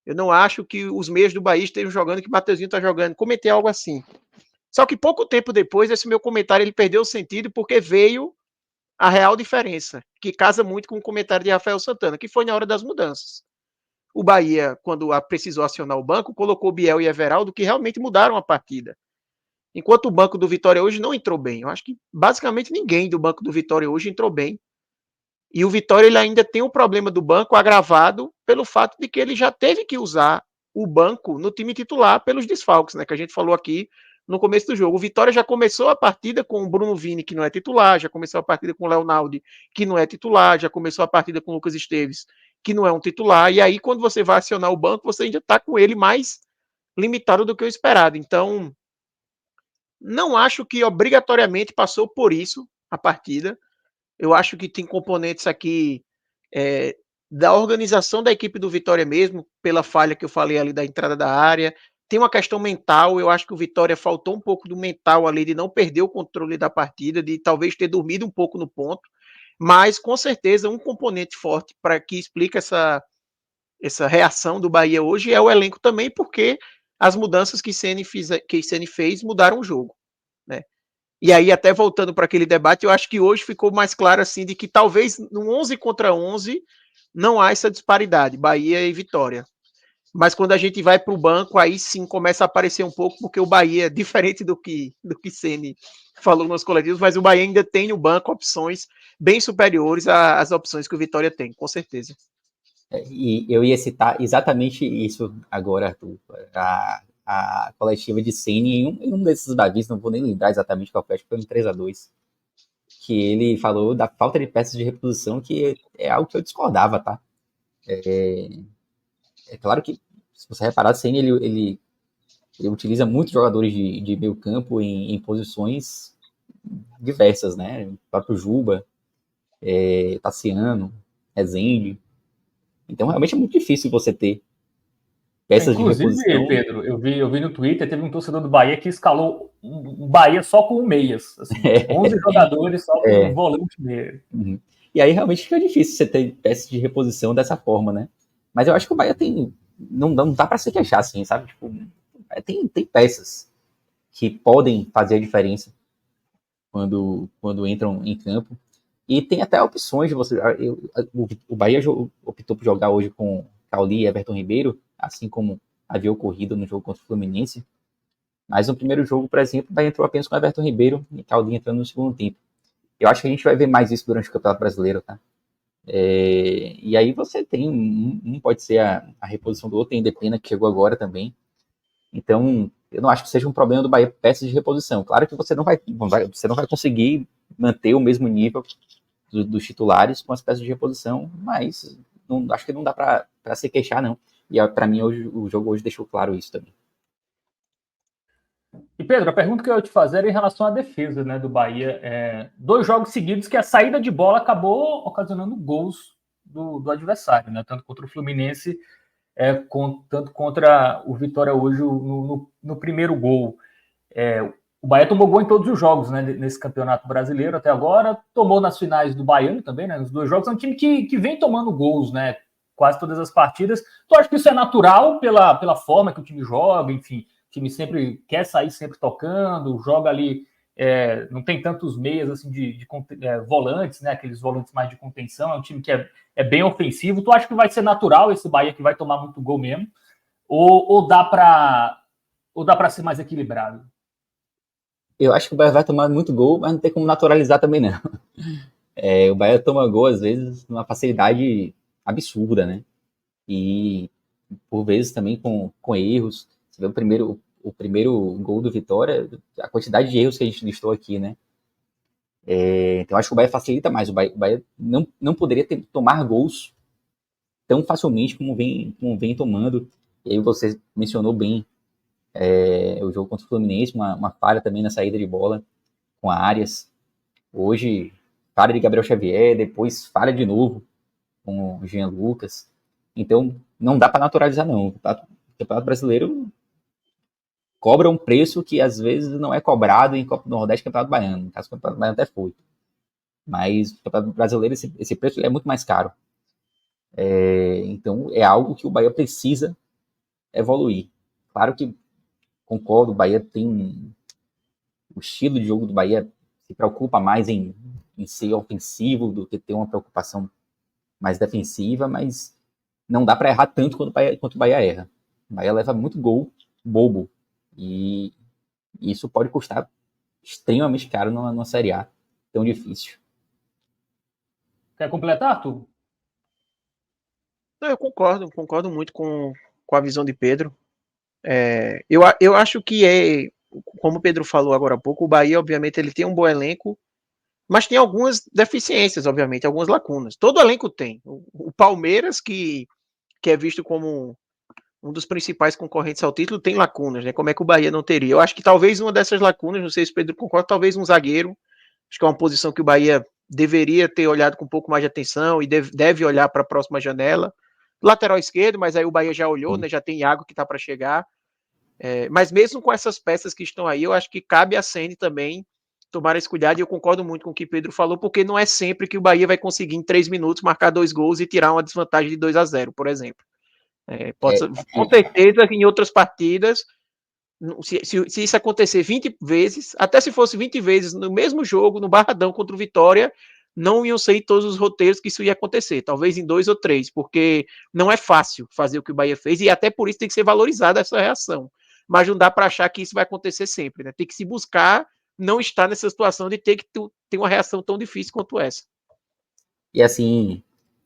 Eu não acho que os meios do Bahia estejam jogando que o Mateuzinho está jogando. Comentei algo assim. Só que pouco tempo depois, esse meu comentário ele perdeu o sentido porque veio a real diferença, que casa muito com o comentário de Rafael Santana, que foi na hora das mudanças. O Bahia, quando precisou acionar o banco, colocou Biel e Everaldo, que realmente mudaram a partida. Enquanto o banco do Vitória hoje não entrou bem. Eu acho que basicamente ninguém do banco do Vitória hoje entrou bem. E o Vitória ele ainda tem o problema do banco agravado pelo fato de que ele já teve que usar o banco no time titular pelos desfalques, né? Que a gente falou aqui no começo do jogo. O Vitória já começou a partida com o Bruno Vini, que não é titular, já começou a partida com o Leonaldo, que não é titular, já começou a partida com o Lucas Esteves, que não é um titular. E aí, quando você vai acionar o banco, você ainda está com ele mais limitado do que o esperado. Então, não acho que obrigatoriamente passou por isso a partida. Eu acho que tem componentes aqui da organização da equipe do Vitória mesmo, pela falha que eu falei ali da entrada da área. Tem uma questão mental, eu acho que o Vitória faltou um pouco do mental ali, de não perder o controle da partida, de talvez ter dormido um pouco no ponto, mas com certeza um componente forte para que explica essa reação do Bahia hoje é o elenco também, porque as mudanças que Ceni fez mudaram o jogo, né? E aí, até voltando para aquele debate, eu acho que hoje ficou mais claro assim de que talvez no 11 contra 11 não há essa disparidade, Bahia e Vitória. Mas quando a gente vai para o banco, aí sim começa a aparecer um pouco, porque o Bahia, diferente do que Ceni falou nos coletivos, mas o Bahia ainda tem no banco opções bem superiores às opções que o Vitória tem, com certeza. E eu ia citar exatamente isso agora, Arthur. A coletiva de Ceni em um desses Bavis, não vou nem lembrar exatamente qual foi, acho que foi um 3-2, que ele falou da falta de peças de reposição, que é algo que eu discordava, tá? É claro que, se você reparar, Ceni ele utiliza muitos jogadores de meio campo em posições diversas, né? O próprio Juba, Tassiano, Rezende. Então, realmente é muito difícil você ter peças de reposição. Inclusive, Pedro, eu vi no Twitter, teve um torcedor do Bahia que escalou um Bahia só com meias. Assim, 11 jogadores só com um volante meia. E aí realmente fica difícil você ter peças de reposição dessa forma, né? Mas eu acho que o Bahia tem não dá para se queixar assim, sabe? Tipo, tem peças que podem fazer a diferença quando entram em campo. E tem até opções de você. O Bahia optou por jogar hoje com Cauli e Everton Ribeiro, assim como havia ocorrido no jogo contra o Fluminense. Mas no primeiro jogo, por exemplo, o Bahia entrou apenas com Everton Ribeiro e Cauli entrando no segundo tempo. Eu acho que a gente vai ver mais isso durante o Campeonato Brasileiro, tá? E aí você tem, um pode ser a reposição do outro, tem Indepena que chegou agora também. Então, eu não acho que seja um problema do Bahia peças de reposição. Claro que você não vai conseguir manter o mesmo nível dos titulares com as peças de reposição, mas acho que não dá para se queixar, não. E para mim, o jogo hoje deixou claro isso também. E Pedro, a pergunta que eu ia te fazer era em relação à defesa, né, do Bahia. 2 jogos seguidos que a saída de bola acabou ocasionando gols do adversário, né, tanto contra o Fluminense, tanto contra o Vitória hoje no primeiro gol. O Bahia tomou gol em todos os jogos, né, nesse Campeonato Brasileiro até agora, tomou nas finais do Baiano também, né, nos 2 jogos. É um time que vem tomando gols, né, quase todas as partidas. Tu acha que isso é natural pela forma que o time joga, enfim, o time sempre quer sair sempre tocando, joga ali, não tem tantos meias assim de volantes, né, aqueles volantes mais de contenção, é um time que é bem ofensivo. Tu acha que vai ser natural esse Bahia que vai tomar muito gol mesmo? Ou dá para ser mais equilibrado? Eu acho que o Bahia vai tomar muito gol, mas não tem como naturalizar também, não. O Bahia toma gol, às vezes, numa facilidade absurda, né? E, por vezes, também com erros. Você vê o primeiro gol do Vitória, a quantidade de erros que a gente listou aqui, né? Então, acho que o Bahia facilita mais. O Bahia não poderia tomar gols tão facilmente como vem tomando. E aí você mencionou bem o jogo contra o Fluminense, uma falha também na saída de bola com a Arias. Hoje, falha de Gabriel Xavier, depois falha de novo com o Jean Lucas. Então, não dá para naturalizar, não. O Campeonato Brasileiro cobra um preço que às vezes não é cobrado em Copa do Nordeste e Campeonato Baiano. No caso, o Campeonato Baiano até foi. Mas o Campeonato Brasileiro, esse preço é muito mais caro. Então, é algo que o Bahia precisa evoluir. Claro que, concordo, o Bahia tem... O estilo de jogo do Bahia se preocupa mais em ser ofensivo do que ter uma preocupação mais defensiva, mas não dá para errar tanto quanto o Bahia erra. O Bahia leva muito gol bobo. E isso pode custar extremamente caro numa Série A tão difícil. Quer completar, Arthur? Eu concordo muito com a visão de Pedro. Eu acho que como o Pedro falou agora há pouco, o Bahia, obviamente, ele tem um bom elenco, mas tem algumas deficiências, obviamente, algumas lacunas. Todo elenco tem. O Palmeiras, que é visto como um dos principais concorrentes ao título, tem lacunas, né? Como é que o Bahia não teria? Eu acho que talvez uma dessas lacunas, não sei se o Pedro concorda, talvez um zagueiro. Acho que é uma posição que o Bahia deveria ter olhado com um pouco mais de atenção e deve olhar para a próxima janela. Lateral esquerdo, mas aí o Bahia já olhou, né? Já tem Iago que está para chegar. Mas mesmo com essas peças que estão aí, eu acho que cabe a Sene também tomar esse cuidado, e eu concordo muito com o que Pedro falou, porque não é sempre que o Bahia vai conseguir em 3 minutos marcar 2 gols e tirar uma desvantagem de 2-0, por exemplo. Com certeza em outras partidas, se isso acontecer 20 vezes, até se fosse 20 vezes no mesmo jogo, no Barradão contra o Vitória, não iam sair todos os roteiros que isso ia acontecer, talvez em 2 ou 3, porque não é fácil fazer o que o Bahia fez, e até por isso tem que ser valorizada essa reação. Mas não dá para achar que isso vai acontecer sempre, né? Tem que se buscar não estar nessa situação de ter que ter uma reação tão difícil quanto essa. E assim,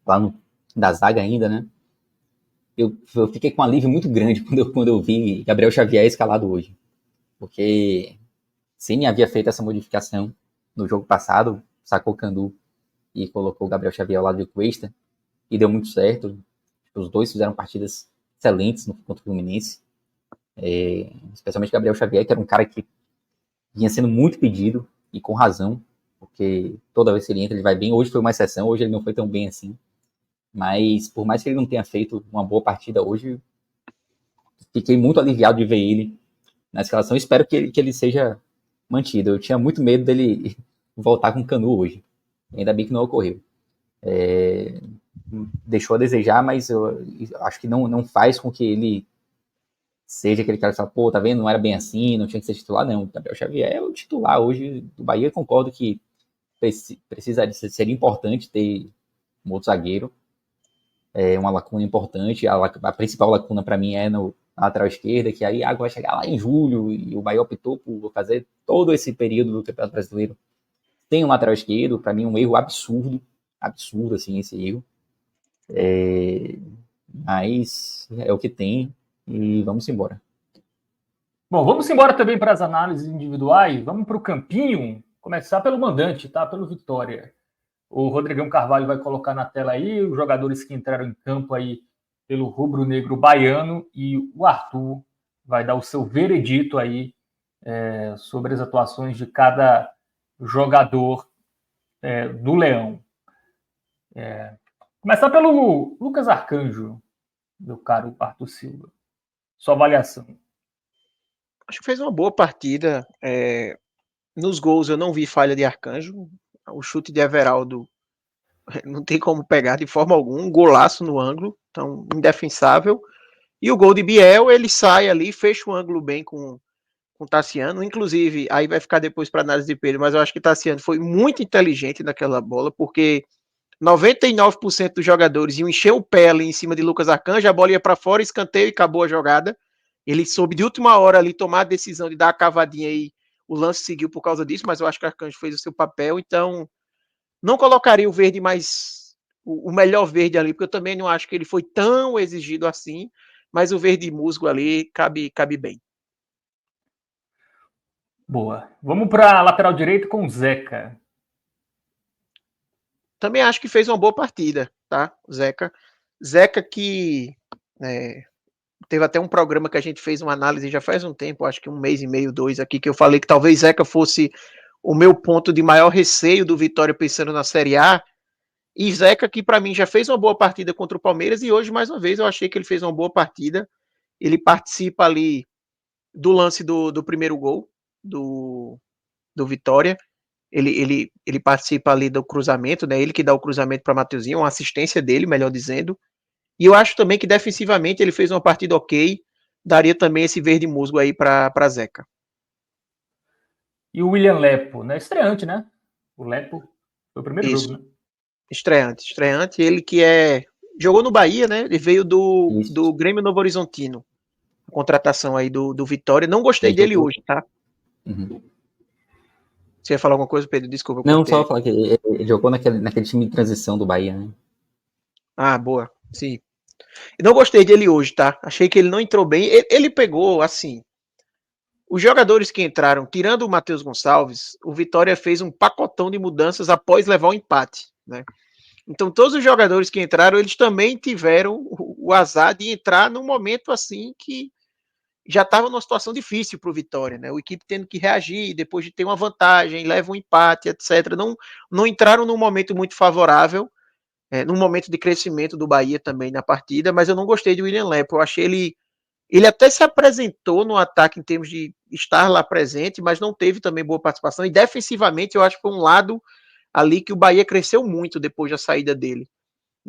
lá da zaga ainda, né? Eu fiquei com um alívio muito grande quando eu vi Gabriel Xavier escalado hoje. Porque Ceni havia feito essa modificação no jogo passado, sacou o Candu e colocou o Gabriel Xavier ao lado de Cuesta, e deu muito certo. Os dois fizeram partidas excelentes contra o Fluminense. Especialmente Gabriel Xavier, que era um cara que vinha sendo muito pedido, e com razão, porque toda vez que ele entra, ele vai bem. Hoje foi uma exceção, hoje ele não foi tão bem assim. Mas, por mais que ele não tenha feito uma boa partida hoje, fiquei muito aliviado de ver ele na escalação. Espero que ele seja mantido. Eu tinha muito medo dele voltar com o Canu hoje. Ainda bem que não ocorreu. deixou a desejar, mas eu acho que não faz com que ele seja aquele cara que fala, pô, tá vendo, não era bem assim, não tinha que ser titular, não. O Gabriel Xavier é o titular hoje do Bahia, concordo que seria importante ter um outro zagueiro, é uma lacuna importante, a principal lacuna para mim é na lateral esquerda, que aí a água vai chegar lá em julho, e o Bahia optou por fazer todo esse período do Campeonato Brasileiro sem um lateral esquerdo, para mim um erro absurdo, assim, esse erro. Mas é o que tem, e vamos embora. Bom, vamos embora também para as análises individuais. Vamos para o campinho. Começar pelo mandante, tá? Pelo Vitória. O Rodrigão Carvalho vai colocar na tela aí os jogadores que entraram em campo aí pelo rubro-negro baiano, e o Arthur vai dar o seu veredito aí sobre as atuações de cada jogador do Leão. Começar pelo Lucas Arcanjo, meu caro Arthur Silva. Sua avaliação. Acho que fez uma boa partida. Nos gols eu não vi falha de Arcanjo. O chute de Everaldo não tem como pegar de forma alguma. Um golaço no ângulo, então indefensável. E o gol de Biel, ele sai ali, fecha o ângulo bem com o Tassiano. Inclusive, aí vai ficar depois para análise de Pedro, mas eu acho que Tassiano foi muito inteligente naquela bola, porque 99% dos jogadores iam encher o pé ali em cima de Lucas Arcanjo, a bola ia para fora, escanteio e acabou a jogada. Ele soube de última hora ali tomar a decisão de dar a cavadinha e o lance seguiu por causa disso, mas eu acho que o Arcanjo fez o seu papel, então não colocaria o verde mais o melhor verde ali, porque eu também não acho que ele foi tão exigido assim, mas o verde musgo ali cabe bem. Boa. Vamos para a lateral direita com o Zeca. Também acho que fez uma boa partida, tá? Zeca que teve até um programa que a gente fez uma análise já faz um tempo, acho que 1 mês e meio, 2 aqui, que eu falei que talvez Zeca fosse o meu ponto de maior receio do Vitória pensando na Série A. E Zeca, que para mim já fez uma boa partida contra o Palmeiras, e hoje, mais uma vez, eu achei que ele fez uma boa partida. Ele participa ali do lance do primeiro gol do Vitória. Ele participa ali do cruzamento, né? Ele que dá o cruzamento para Mateuzinho, uma assistência dele, melhor dizendo. E eu acho também que defensivamente ele fez uma partida ok. Daria também esse verde musgo aí para Zeca. E o William Lepo, né? Estreante, né? O Lepo foi o primeiro Isso. jogo, né? Estreante. Ele que jogou no Bahia, né? Ele veio do Grêmio Novo Horizontino. A contratação aí do Vitória. Não gostei dele hoje, tá? Uhum. Você ia falar alguma coisa, Pedro? Desculpa. Não, só falar que ele jogou naquele time de transição do Bahia, né? Ah, boa. Sim. Eu não gostei dele hoje, tá? Achei que ele não entrou bem. Ele pegou, assim. Os jogadores que entraram, tirando o Matheus Gonçalves, o Vitória fez um pacotão de mudanças após levar o empate, né? Então, todos os jogadores que entraram, eles também tiveram o azar de entrar num momento assim que já estava numa situação difícil para o Vitória, né? O equipe tendo que reagir depois de ter uma vantagem, leva um empate, etc. Não entraram num momento muito favorável, num momento de crescimento do Bahia também na partida, mas eu não gostei de William Lepo. Eu achei ele até se apresentou no ataque em termos de estar lá presente, mas não teve também boa participação. E defensivamente, eu acho que foi um lado ali que o Bahia cresceu muito depois da saída dele.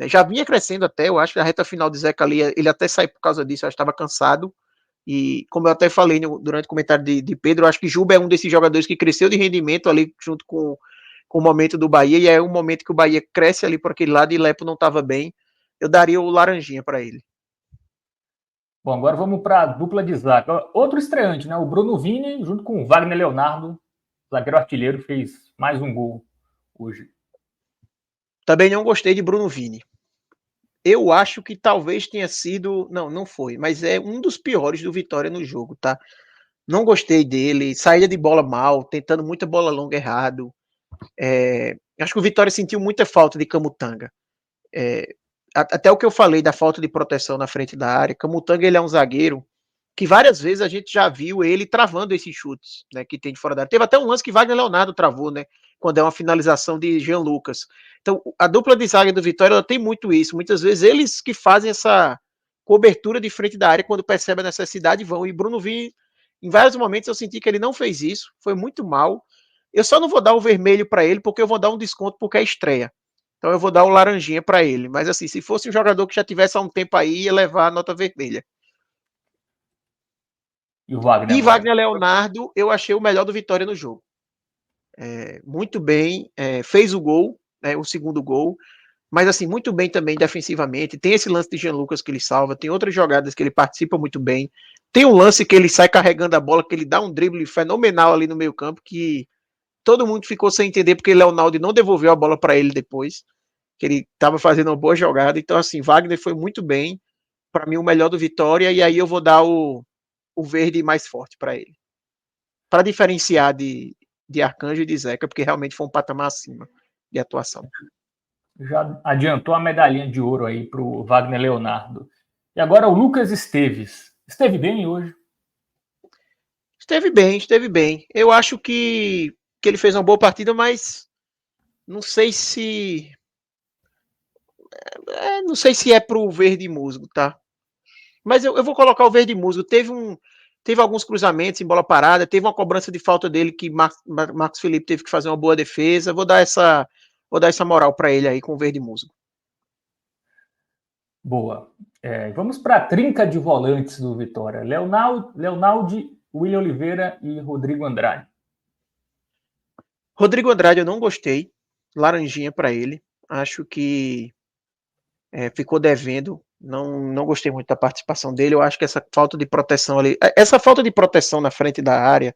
Já vinha crescendo até, eu acho que a reta final de Zeca ali, ele até saiu por causa disso, eu estava cansado. E como eu até falei durante o comentário de Pedro, eu acho que Juba é um desses jogadores que cresceu de rendimento ali junto com o momento do Bahia, e é um momento que o Bahia cresce ali por aquele lado e Lepo não estava bem. Eu daria o laranjinha para ele. Bom, agora vamos para a dupla de zaga. Outro estreante, né? O Bruno Vini, junto com o Wagner Leonardo, zagueiro artilheiro, fez mais um gol hoje. Também não gostei de Bruno Vini. Eu acho que talvez tenha sido. Não foi, mas é um dos piores do Vitória no jogo, tá? Não gostei dele, saída de bola mal, tentando muita bola longa errado. Acho que o Vitória sentiu muita falta de Camutanga. Até o que eu falei da falta de proteção na frente da área. Camutanga, ele é um zagueiro que várias vezes a gente já viu ele travando esses chutes, né, que tem de fora da área. Teve até um lance que Wagner Leonardo travou, né, quando é uma finalização de Jean Lucas. Então, a dupla de zaga do Vitória, ela tem muito isso. Muitas vezes eles que fazem essa cobertura de frente da área quando percebem a necessidade vão. E Bruno Vini, em vários momentos eu senti que ele não fez isso, foi muito mal. Eu só não vou dar o vermelho para ele porque eu vou dar um desconto porque é estreia. Então eu vou dar o laranjinha para ele. Mas assim, se fosse um jogador que já tivesse há um tempo aí, ia levar a nota vermelha. E o Wagner E agora? Wagner Leonardo, eu achei o melhor do Vitória no jogo. Muito bem, fez o gol, o segundo gol, mas assim, muito bem também defensivamente. Tem esse lance de Jean Lucas que ele salva, tem outras jogadas que ele participa muito bem. Tem um lance que ele sai carregando a bola, que ele dá um drible fenomenal ali no meio campo, que todo mundo ficou sem entender, porque Leonardo não devolveu a bola para ele depois, que ele estava fazendo uma boa jogada. Então, assim, Wagner foi muito bem, para mim o melhor do Vitória, e aí eu vou dar o verde mais forte para ele. Para diferenciar de Arcanjo e de Zeca, porque realmente foi um patamar acima de atuação. Já adiantou a medalhinha de ouro aí para o Wagner Leonardo. E agora o Lucas Esteves. Esteve bem hoje? Esteve bem, esteve bem. Eu acho que ele fez uma boa partida, mas não sei se. Não sei se é pro verde musgo, tá? Mas eu vou colocar o verde musgo. Teve alguns cruzamentos em bola parada, teve uma cobrança de falta dele que Marcos Felipe teve que fazer uma boa defesa. Vou dar essa moral para ele aí com o verde musgo. Boa. Vamos para a trinca de volantes do Vitória. Leonaldi, William Oliveira e Rodrigo Andrade. Rodrigo Andrade eu não gostei. Laranjinha para ele. Acho que ficou devendo. Não gostei muito da participação dele. Eu acho que essa falta de proteção ali. Essa falta de proteção na frente da área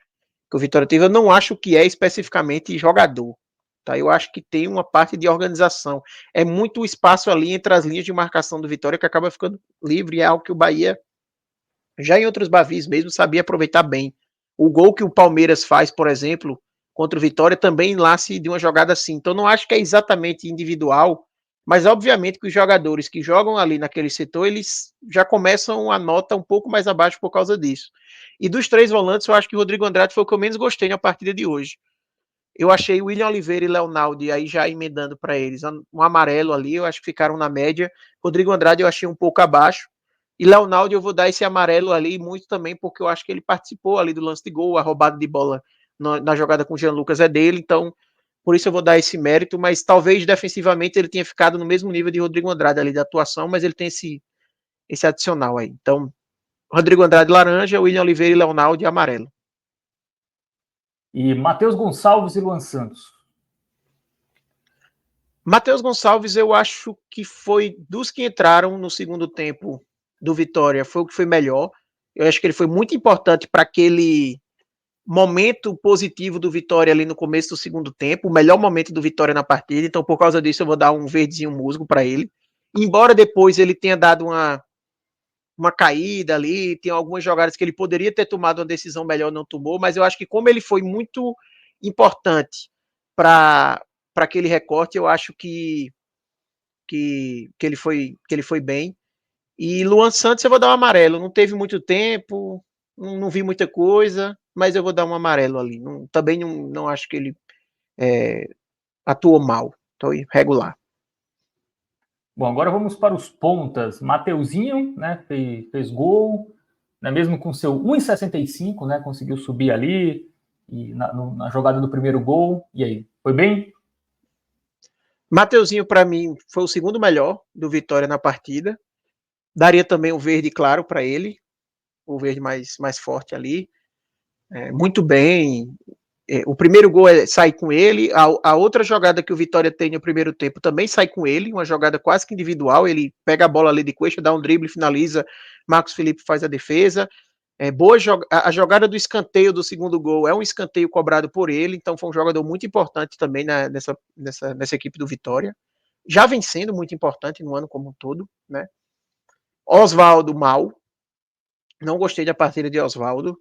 que o Vitória teve, eu não acho que é especificamente jogador. Tá? Eu acho que tem uma parte de organização. É muito espaço ali entre as linhas de marcação do Vitória que acaba ficando livre. É algo que o Bahia, já em outros Bavis mesmo, sabia aproveitar bem. O gol que o Palmeiras faz, por exemplo, contra o Vitória, também nasce de uma jogada assim. Então, não acho que é exatamente individual, mas obviamente que os jogadores que jogam ali naquele setor, eles já começam a nota um pouco mais abaixo por causa disso. E dos três volantes, eu acho que o Rodrigo Andrade foi o que eu menos gostei na partida de hoje. Eu achei William Oliveira e Leonardo, aí já emendando para eles, um amarelo ali, eu acho que ficaram na média. Rodrigo Andrade eu achei um pouco abaixo. E Leonardo eu vou dar esse amarelo ali muito também, porque eu acho que ele participou ali do lance de gol, a roubada de bola na jogada com o Jean Lucas é dele, então por isso eu vou dar esse mérito, mas talvez defensivamente ele tenha ficado no mesmo nível de Rodrigo Andrade ali da atuação, mas ele tem esse adicional aí. Então, Rodrigo Andrade laranja, William Oliveira e Leonardo de amarelo. E Matheus Gonçalves e Luan Santos. Matheus Gonçalves, eu acho que foi dos que entraram no segundo tempo do Vitória, foi o que foi melhor. Eu acho que ele foi muito importante para aquele momento positivo do Vitória ali no começo do segundo tempo, o melhor momento do Vitória na partida. Então, por causa disso, eu vou dar um verdezinho musgo para ele. Embora depois ele tenha dado uma caída ali, tem algumas jogadas que ele poderia ter tomado uma decisão melhor, não tomou, mas eu acho que como ele foi muito importante para aquele recorte, eu acho que ele foi bem. E Luan Santos eu vou dar um amarelo, não teve muito tempo, não vi muita coisa, mas eu vou dar um amarelo ali. Também não acho que ele atuou mal, então regular. Bom, agora vamos para os pontas. Mateuzinho, né, fez gol, né, mesmo com seu 1,65, né, conseguiu subir ali e na jogada do primeiro gol. E aí, foi bem? Mateuzinho, para mim, foi o segundo melhor do Vitória na partida. Daria também o verde claro para ele, o verde mais forte ali. Muito bem. O primeiro gol sai com ele. A outra jogada que o Vitória tem no primeiro tempo também sai com ele, uma jogada quase que individual. Ele pega a bola ali de coxa, dá um drible, finaliza. Marcos Felipe faz a defesa. A jogada do escanteio do segundo gol é um escanteio cobrado por ele, então foi um jogador muito importante também nessa equipe do Vitória. Já vem sendo muito importante no ano como um todo, né? Oswaldo mal. Não gostei da partida de Oswaldo.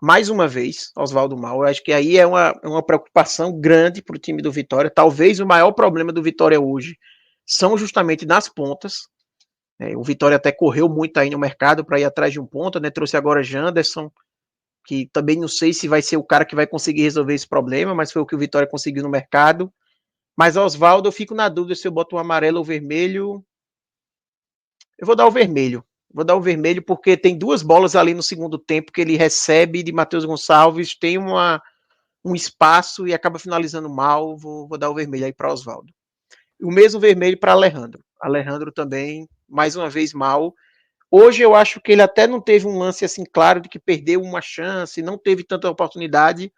Mais uma vez, Oswaldo mal. Eu acho que aí é uma preocupação grande para o time do Vitória. Talvez o maior problema do Vitória hoje são justamente nas pontas. O Vitória até correu muito aí no mercado para ir atrás de um ponta, né? Trouxe agora Janderson, que também não sei se vai ser o cara que vai conseguir resolver esse problema, mas foi o que o Vitória conseguiu no mercado. Mas Oswaldo, eu fico na dúvida se eu boto um amarelo ou vermelho. Eu vou dar o vermelho. Vou dar o vermelho porque tem duas bolas ali no segundo tempo que ele recebe de Matheus Gonçalves, tem um espaço e acaba finalizando mal. Vou dar o vermelho aí para Oswaldo. O mesmo vermelho para Alejandro. Alejandro também, mais uma vez, mal. Hoje eu acho que ele até não teve um lance assim claro de que perdeu uma chance, não teve tanta oportunidade,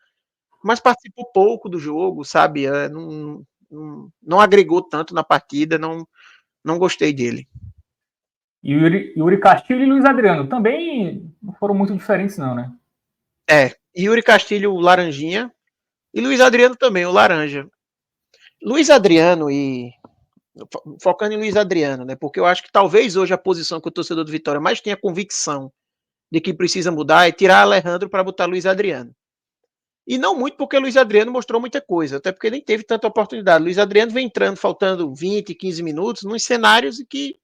mas participou pouco do jogo, sabe? Não agregou tanto na partida, não gostei dele. E Yuri Castilho e Luiz Adriano também não foram muito diferentes, não, né? Yuri Castilho, o laranjinha, e Luiz Adriano também, o laranja. Luiz Adriano e focando em Luiz Adriano, né? Porque eu acho que talvez hoje a posição que o torcedor do Vitória mais tenha convicção de que precisa mudar é tirar Alejandro para botar Luiz Adriano. E não muito porque Luiz Adriano mostrou muita coisa, até porque nem teve tanta oportunidade. Luiz Adriano vem entrando faltando 20, 15 minutos, nos cenários em que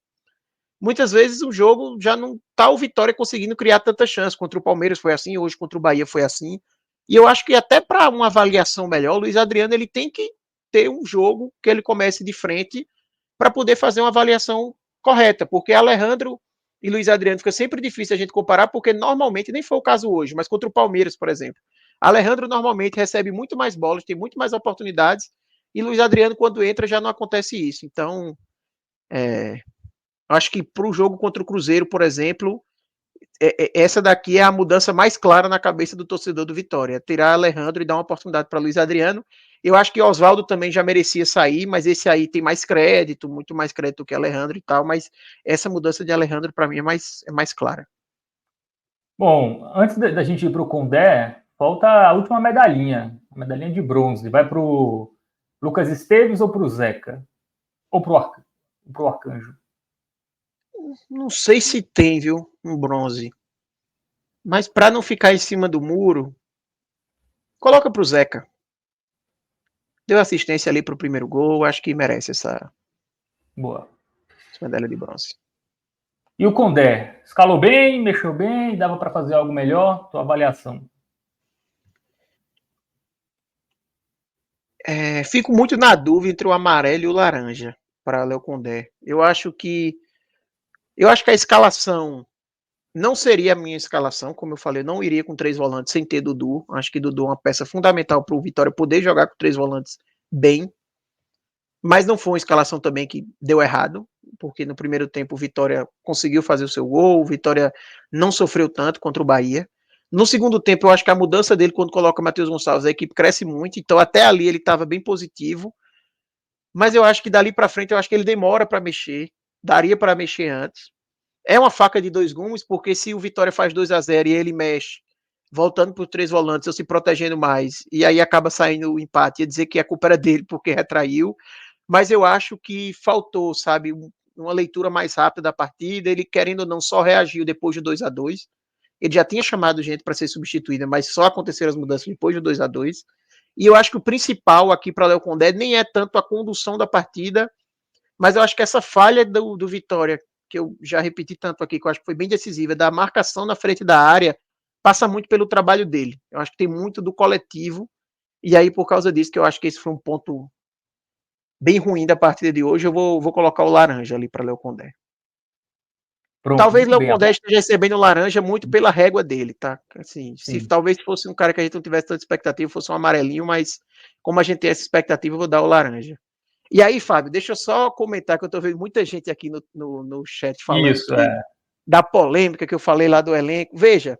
muitas vezes o jogo já não tá o Vitória conseguindo criar tanta chance. Contra o Palmeiras foi assim, hoje contra o Bahia foi assim. E eu acho que até para uma avaliação melhor, o Luiz Adriano ele tem que ter um jogo que ele comece de frente para poder fazer uma avaliação correta, porque Alejandro e Luiz Adriano fica sempre difícil a gente comparar, porque normalmente, nem foi o caso hoje, mas contra o Palmeiras, por exemplo, Alejandro normalmente recebe muito mais bolas, tem muito mais oportunidades, e Luiz Adriano, quando entra, já não acontece isso. Então, acho que para o jogo contra o Cruzeiro, por exemplo, essa daqui é a mudança mais clara na cabeça do torcedor do Vitória, tirar Alejandro e dar uma oportunidade para Luiz Adriano. Eu acho que Oswaldo também já merecia sair, mas esse aí tem mais crédito, muito mais crédito que Alejandro e tal, mas essa mudança de Alejandro para mim é mais clara. Bom, antes da gente ir para o Condé, falta a última medalhinha, a medalhinha de bronze. Vai para o Lucas Esteves ou para o Zeca? Ou para o Arcanjo? Não sei se tem, viu, um bronze. Mas para não ficar em cima do muro, coloca pro Zeca. Deu assistência ali pro primeiro gol, acho que merece essa Boa. medalha de bronze. E o Condé? Escalou bem, mexeu bem, dava para fazer algo melhor? Tua avaliação? Fico muito na dúvida entre o amarelo e o laranja para Léo Condé. Eu acho que a escalação não seria a minha escalação, como eu falei, eu não iria com 3 volantes sem ter Dudu. Acho que Dudu é uma peça fundamental para o Vitória poder jogar com 3 volantes bem. Mas não foi uma escalação também que deu errado, porque no primeiro tempo o Vitória conseguiu fazer o seu gol, o Vitória não sofreu tanto contra o Bahia. No segundo tempo, eu acho que a mudança dele quando coloca o Matheus Gonçalves, a equipe cresce muito, então até ali ele estava bem positivo. Mas eu acho que dali para frente, eu acho que ele demora para mexer, daria para mexer antes. É uma faca de 2 gumes, porque se o Vitória faz 2-0 e ele mexe, voltando por 3 volantes, ou se protegendo mais, e aí acaba saindo o empate, ia dizer que a culpa era dele porque retraiu, mas eu acho que faltou, sabe, uma leitura mais rápida da partida, ele querendo ou não só reagiu depois do 2-2, ele já tinha chamado gente para ser substituída, mas só aconteceram as mudanças depois do 2-2, e eu acho que o principal aqui para Léo Condé nem é tanto a condução da partida, mas eu acho que essa falha do Vitória, que eu já repeti tanto aqui, que eu acho que foi bem decisiva, da marcação na frente da área, passa muito pelo trabalho dele. Eu acho que tem muito do coletivo, e aí por causa disso que eu acho que esse foi um ponto bem ruim da partida de hoje, eu vou colocar o laranja ali para Léo Condé. Pronto, Talvez Léo bem, Condé esteja recebendo laranja muito pela régua dele, tá? Assim, se sim. talvez fosse um cara que a gente não tivesse tanta expectativa, fosse um amarelinho, mas como a gente tem essa expectativa, eu vou dar o laranja. E aí, Fábio, deixa eu só comentar que eu tô vendo muita gente aqui no chat falando Isso, da polêmica que eu falei lá do elenco. Veja,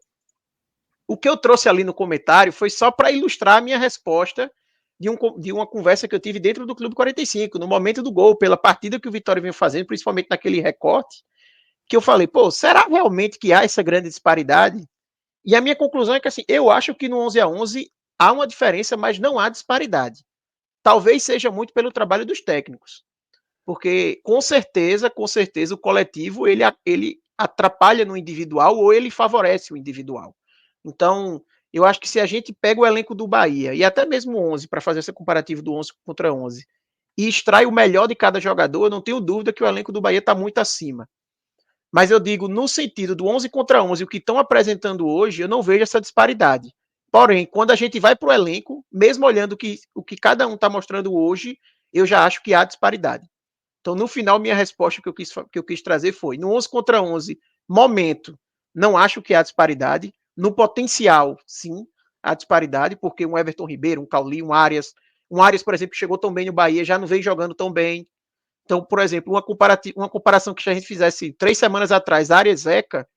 o que eu trouxe ali no comentário foi só para ilustrar a minha resposta de uma conversa que eu tive dentro do Clube 45, no momento do gol, pela partida que o Vitória vinha fazendo, principalmente naquele recorte, que eu falei, pô, será realmente que há essa grande disparidade? E a minha conclusão é que, assim, eu acho que no 11-11 há uma diferença, mas não há disparidade. Talvez seja muito pelo trabalho dos técnicos. Porque, com certeza, o coletivo, ele atrapalha no individual ou ele favorece o individual. Então, eu acho que se a gente pega o elenco do Bahia, e até mesmo o 11, para fazer essa comparativa do 11 contra 11, e extrai o melhor de cada jogador, eu não tenho dúvida que o elenco do Bahia está muito acima. Mas eu digo, no sentido do 11 contra 11, o que estão apresentando hoje, eu não vejo essa disparidade. Porém, quando a gente vai para o elenco, mesmo olhando o que cada um está mostrando hoje, eu já acho que há disparidade. Então, no final, minha resposta que eu quis trazer foi, no 11 contra 11, momento, não acho que há disparidade. No potencial, sim, há disparidade, porque um Everton Ribeiro, um Cauli, um Arias, por exemplo, que chegou tão bem no Bahia, já não vem jogando tão bem. Então, por exemplo, uma comparação que a gente fizesse 3 semanas atrás, Arias Zeca,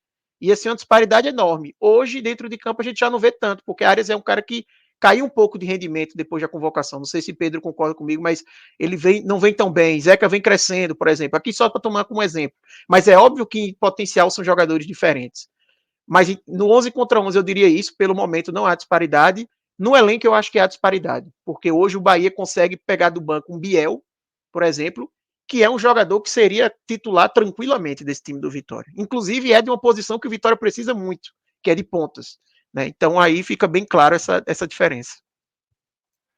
ia ser uma disparidade enorme. Hoje, dentro de campo, a gente já não vê tanto, porque Arias é um cara que caiu um pouco de rendimento depois da convocação. Não sei se Pedro concorda comigo, mas ele não vem tão bem. Zeca vem crescendo, por exemplo. Aqui só para tomar como exemplo. Mas é óbvio que em potencial são jogadores diferentes. Mas no 11 contra 11 eu diria isso, pelo momento não há disparidade. No elenco eu acho que há disparidade, porque hoje o Bahia consegue pegar do banco um Biel, por exemplo, que é um jogador que seria titular tranquilamente desse time do Vitória. Inclusive é de uma posição que o Vitória precisa muito, que é de pontas. Né? Então aí fica bem claro essa diferença.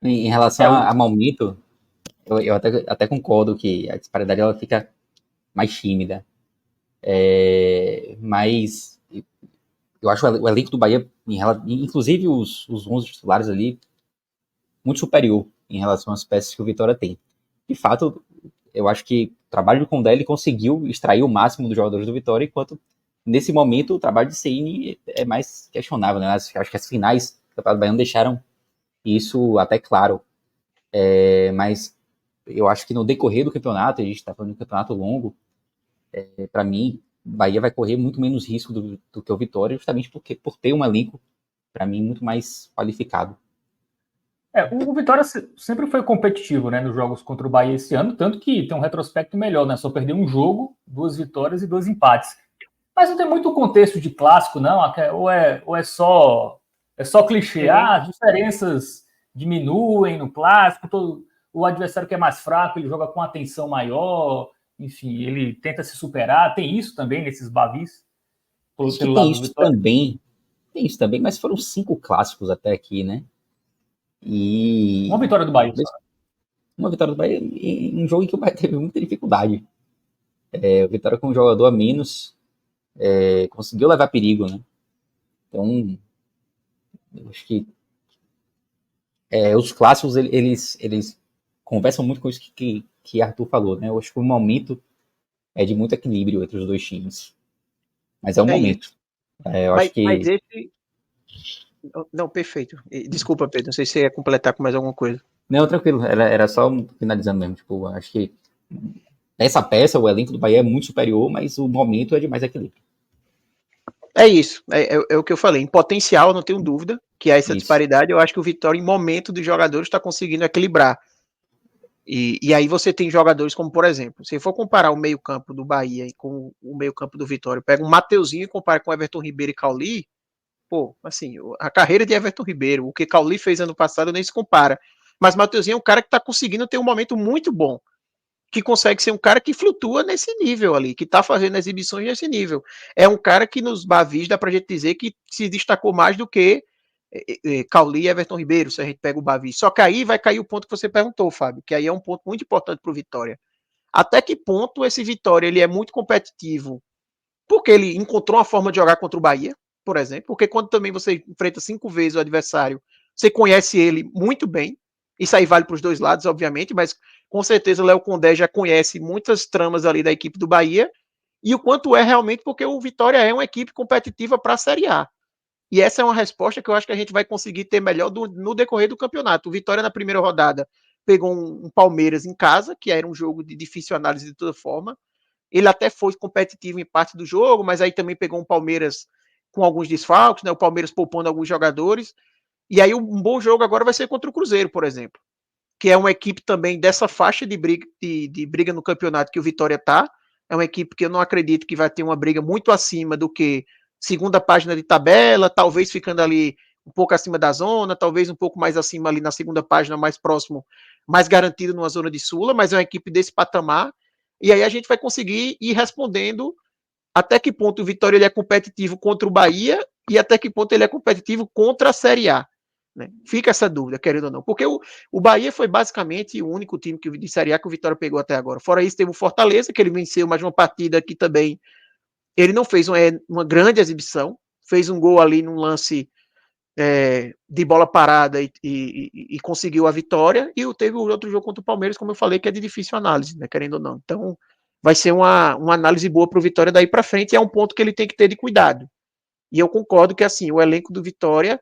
Em relação a momento, eu até concordo que a disparidade ela fica mais tímida. Mas eu acho o elenco do Bahia, inclusive os 11 titulares ali, muito superior em relação às peças que o Vitória tem. De fato, eu acho que o trabalho do Condé ele conseguiu extrair o máximo dos jogadores do Vitória, enquanto nesse momento o trabalho de Ceni é mais questionável. Né? Acho que as finais do Campeonato Baiano deixaram isso até claro. Mas eu acho que no decorrer do campeonato, a gente está falando de um campeonato longo, para mim, o Bahia vai correr muito menos risco do que o Vitória, justamente por ter um elenco, para mim, muito mais qualificado. O Vitória sempre foi competitivo, né, nos jogos contra o Bahia esse ano, tanto que tem um retrospecto melhor, né? Só perdeu um jogo, 2 vitórias e 2 empates. Mas não tem muito contexto de clássico, não? Ou é só clichê? As diferenças diminuem no clássico, o adversário que é mais fraco, ele joga com atenção maior, enfim, ele tenta se superar. Tem isso também nesses bavis? Acho que tem isso também, mas foram 5 clássicos até aqui, né? E uma vitória do Bahia. Uma vitória do Bahia em um jogo em que o Bahia teve muita dificuldade. O Vitória com um jogador a menos conseguiu levar perigo, né? Então, eu acho que os clássicos, eles conversam muito com isso que Arthur falou, né? Eu acho que o momento é de muito equilíbrio entre os dois times. Mas é um momento. Eu acho que... Mas esse... Não, perfeito. Desculpa, Pedro, não sei se você ia completar com mais alguma coisa. Não, tranquilo, era só finalizando mesmo. Tipo, acho que nessa peça o elenco do Bahia é muito superior, mas o momento é de mais equilíbrio. É isso, é o que eu falei. Em potencial, não tenho dúvida que há essa disparidade. Eu acho que o Vitória, em momento dos jogadores, está conseguindo equilibrar. E aí você tem jogadores como, por exemplo, se for comparar o meio-campo do Bahia com o meio-campo do Vitória, pega um Mateuzinho e compara com Everton Ribeiro e Cauli, pô, assim, a carreira de Everton Ribeiro, o que Cauli fez ano passado nem se compara. Mas Mateuzinho é um cara que está conseguindo ter um momento muito bom, que consegue ser um cara que flutua nesse nível ali, que está fazendo exibições nesse nível. É um cara que nos Bavis dá pra gente dizer que se destacou mais do que Cauli e Everton Ribeiro, se a gente pega o Bavi. Só que aí vai cair o ponto que você perguntou, Fábio, que aí é um ponto muito importante para o Vitória. Até que ponto esse Vitória ele é muito competitivo? Porque ele encontrou uma forma de jogar contra o Bahia, por exemplo, porque quando também você enfrenta 5 vezes o adversário, você conhece ele muito bem. Isso aí vale para os dois lados, obviamente, mas com certeza o Léo Condé já conhece muitas tramas ali da equipe do Bahia e o quanto é realmente porque o Vitória é uma equipe competitiva para a Série A. E essa é uma resposta que eu acho que a gente vai conseguir ter melhor no decorrer do campeonato. O Vitória, na primeira rodada, pegou um Palmeiras em casa, que era um jogo de difícil análise de toda forma. Ele até foi competitivo em parte do jogo, mas aí também pegou um Palmeiras com alguns desfalques, né? O Palmeiras poupando alguns jogadores. E aí um bom jogo agora vai ser contra o Cruzeiro, por exemplo, que é uma equipe também dessa faixa de briga no campeonato que o Vitória está. É uma equipe que eu não acredito que vai ter uma briga muito acima do que segunda página de tabela, talvez ficando ali um pouco acima da zona, talvez um pouco mais acima ali na segunda página, mais próximo, mais garantido numa zona de Sula, mas é uma equipe desse patamar. E aí a gente vai conseguir ir respondendo até que ponto o Vitória ele é competitivo contra o Bahia e até que ponto ele é competitivo contra a Série A. Né? Fica essa dúvida, querendo ou não. Porque o Bahia foi basicamente o único time de Série A que o Vitória pegou até agora. Fora isso, teve o Fortaleza, que ele venceu mais uma partida que também ele não fez uma grande exibição. Fez um gol ali num lance de bola parada e conseguiu a vitória. E teve o outro jogo contra o Palmeiras, como eu falei, que é de difícil análise, né? Querendo ou não. Então, vai ser uma análise boa para o Vitória daí para frente. E é um ponto que ele tem que ter de cuidado. E eu concordo que, assim, o elenco do Vitória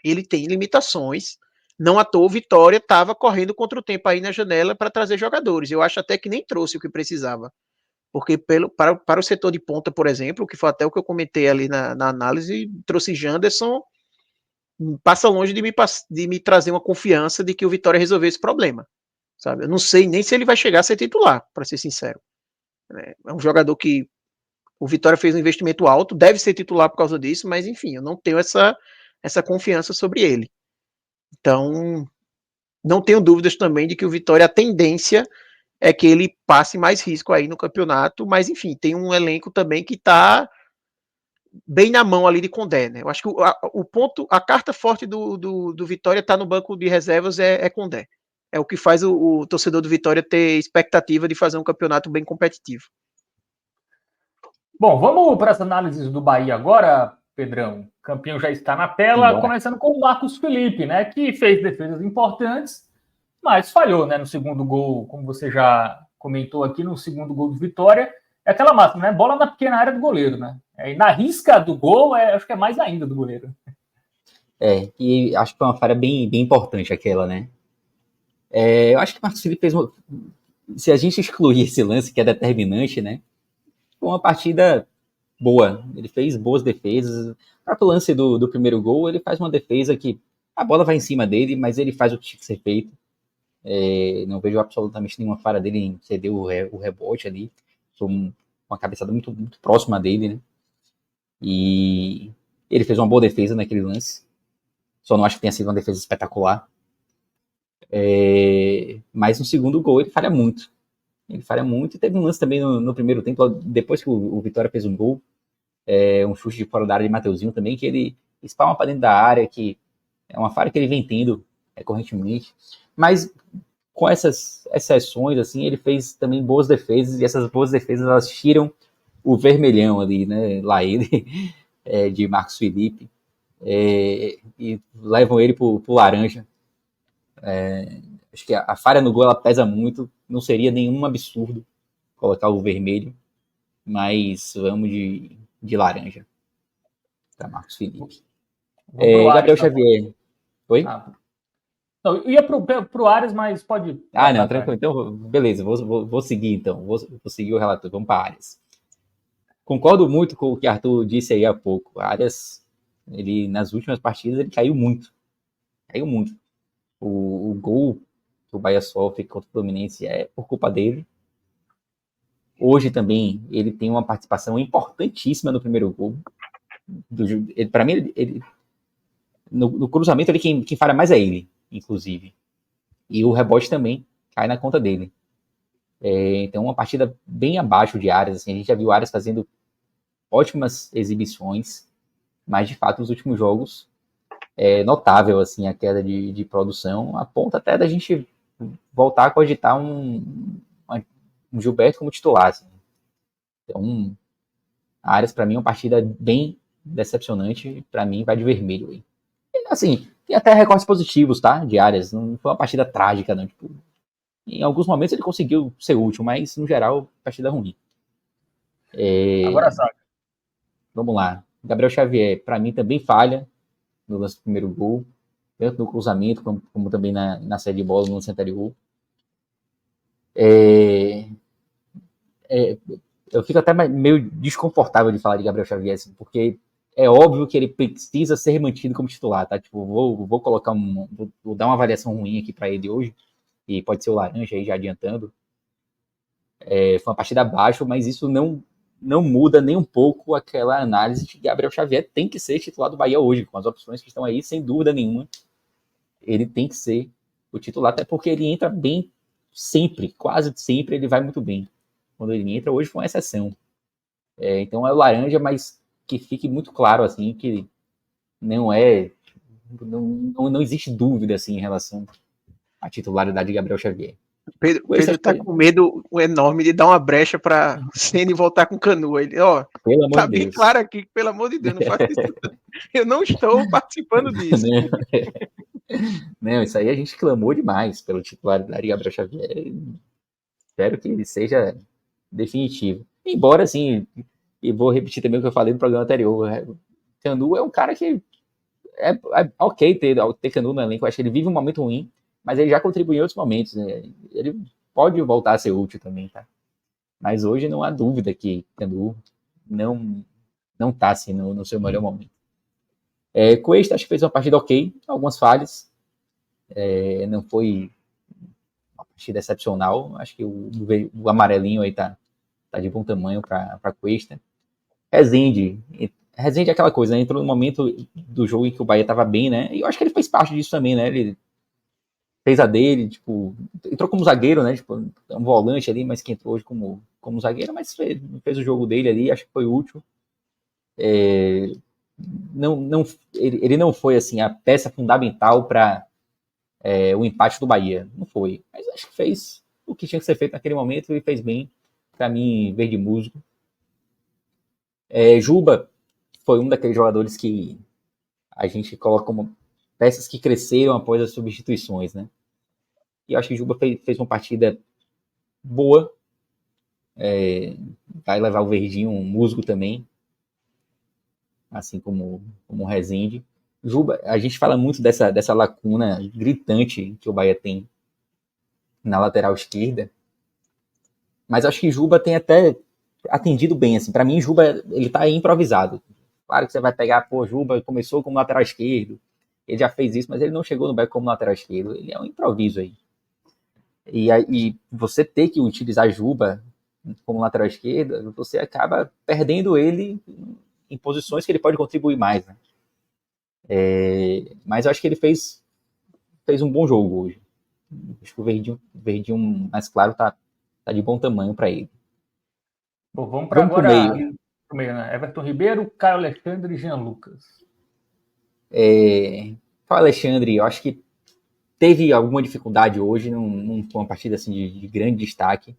ele tem limitações, Não à toa o Vitória estava correndo contra o tempo aí na janela para trazer jogadores. Eu acho até que nem trouxe o que precisava. Porque para o setor de ponta, por exemplo, que foi até o que eu comentei ali na análise, trouxe Janderson, passa longe de me trazer uma confiança de que o Vitória resolveu esse problema. Sabe? Eu não sei nem se ele vai chegar a ser titular, para ser sincero. É um jogador que o Vitória fez um investimento alto, deve ser titular por causa disso, mas enfim, eu não tenho essa confiança sobre ele. Então, não tenho dúvidas também de que o Vitória, a tendência é que ele passe mais risco aí no campeonato, mas enfim, tem um elenco também que está bem na mão ali de Condé, né? Eu acho que o ponto, a carta forte do Vitória está no banco de reservas é Condé. É o que faz o torcedor do Vitória ter expectativa de fazer um campeonato bem competitivo. Bom, vamos para as análises do Bahia agora, Pedrão. O campeão já está na tela, começando com o Marcos Felipe, né? Que fez defesas importantes, mas falhou, né? No segundo gol, como você já comentou aqui, no segundo gol do Vitória. É aquela máxima, né? Bola na pequena área do goleiro, né? E na risca do gol, acho que é mais ainda do goleiro. E acho que foi uma falha bem importante aquela, né? Eu acho que o Marcos Felipe fez uma... Se a gente excluir esse lance que é determinante, né? Foi uma partida boa. Ele fez boas defesas. O próprio lance do primeiro gol, ele faz uma defesa que a bola vai em cima dele, mas ele faz o que tinha que ser feito. Não vejo absolutamente nenhuma falha dele em ceder o rebote ali. Foi uma cabeçada muito, muito próxima dele, né? E ele fez uma boa defesa naquele lance. Só não acho que tenha sido uma defesa espetacular. Mas no segundo gol ele falha muito. Ele falha muito. E teve um lance também no primeiro tempo, depois que o Vitória fez um gol, um chute de fora da área de Mateuzinho também, que ele espalma para dentro da área, que é uma falha que ele vem tendo correntemente. Mas com essas exceções, assim, ele fez também boas defesas, e essas boas defesas elas tiram o vermelhão ali, né? Lá ele, de Marcos Felipe, e levam ele pro laranja. Acho que a falha no gol ela pesa muito, não seria nenhum absurdo colocar o vermelho, mas vamos de laranja para Marcos Felipe. Gabriel Xavier. Oi? Não, eu ia pro Arias, mas pode. Não, tranquilo. Então, beleza, vou seguir então. Vou seguir o relator. Vamos para Arias. Concordo muito com o que Arthur disse aí há pouco. Arias, ele nas últimas partidas, ele caiu muito. Caiu muito. O gol que o Bahia sofre contra o Fluminense é por culpa dele. Hoje também ele tem uma participação importantíssima no primeiro gol. Para mim, no cruzamento, quem falha mais é ele, inclusive. E o rebote também cai na conta dele. Então, uma partida bem abaixo de Arias. Assim, a gente já viu Arias fazendo ótimas exibições, mas de fato, nos últimos jogos, é notável assim, a queda de produção, a ponto até da gente voltar a cogitar um Gilberto como titular. Assim. Então, a Arias, para mim, é uma partida bem decepcionante. Para mim, vai de vermelho. Aí. Assim, tem até recortes positivos, tá? De Arias. Não foi uma partida trágica, não. Tipo, em alguns momentos ele conseguiu ser útil, mas, no geral, partida ruim. Agora sabe. Vamos lá. Gabriel Xavier, para mim, também falha no lance do primeiro gol, tanto no cruzamento, como também na saída de bola no lance anterior. Eu fico até meio desconfortável de falar de Gabriel Xavier, assim, porque é óbvio que ele precisa ser mantido como titular, tá? Tipo, vou colocar vou dar uma avaliação ruim aqui para ele hoje, e pode ser o laranja aí já adiantando. Foi uma partida abaixo, mas isso não muda nem um pouco aquela análise de que Gabriel Xavier tem que ser titular do Bahia hoje, com as opções que estão aí, sem dúvida nenhuma. Ele tem que ser o titular, até porque ele entra bem sempre, quase sempre ele vai muito bem. Quando ele entra, hoje foi uma exceção. Então é o laranja, mas que fique muito claro assim que não existe dúvida assim em relação à titularidade de Gabriel Xavier. Pedro tá com medo enorme de dar uma brecha para Ceni voltar com Canu. Ele, tá bem Deus. Claro aqui, pelo amor de Deus, não faça isso. Eu não estou participando disso. Não, isso aí a gente clamou demais pelo titularidade de Gabriel Xavier. Espero que ele seja definitivo. Embora, assim, e vou repetir também o que eu falei no programa anterior, Canu é um cara que é ok ter Canu no elenco, eu acho que ele vive um momento ruim, mas ele já contribuiu em outros momentos, né? Ele pode voltar a ser útil também, tá? Mas hoje não há dúvida que Canu não, não tá assim no seu melhor momento. Cuesta acho que fez uma partida ok, algumas falhas, não foi uma partida excepcional, acho que o amarelinho aí tá de bom tamanho para Cuesta. Rezende é aquela coisa, né? Entrou no momento do jogo em que o Bahia tava bem, né? E eu acho que ele fez parte disso também, né? Ele fez a dele, tipo, entrou como zagueiro, né? Tipo, um volante ali, mas que entrou hoje como zagueiro, mas fez o jogo dele ali, acho que foi útil. Ele não foi assim a peça fundamental para o empate do Bahia, não foi. Mas acho que fez o que tinha que ser feito naquele momento e fez bem. Para mim, verde musgo. Juba foi um daqueles jogadores que a gente coloca como peças que cresceram após as substituições, né? E eu acho que Juba fez uma partida boa, vai levar o verdinho, um musgo também, assim como o Rezende. Juba, a gente fala muito dessa lacuna gritante que o Bahia tem na lateral esquerda, mas acho que Juba tem até atendido bem, assim, para mim Juba, ele tá aí improvisado. Claro que você vai pegar, Juba começou como lateral esquerdo, ele já fez isso, mas ele não chegou no Bahia como lateral esquerdo, ele é um improviso aí. E você ter que utilizar Juba como lateral esquerda, você acaba perdendo ele em posições que ele pode contribuir mais, né? Mas eu acho que ele fez um bom jogo hoje. Acho que o verdinho mais claro tá de bom tamanho para ele. Bom, vamos para Vamos pro agora meio. pro meio, né? Everton Ribeiro, Caio Alexandre e Jean Lucas. O Alexandre, eu acho que teve alguma dificuldade hoje, não foi uma partida assim, de grande destaque.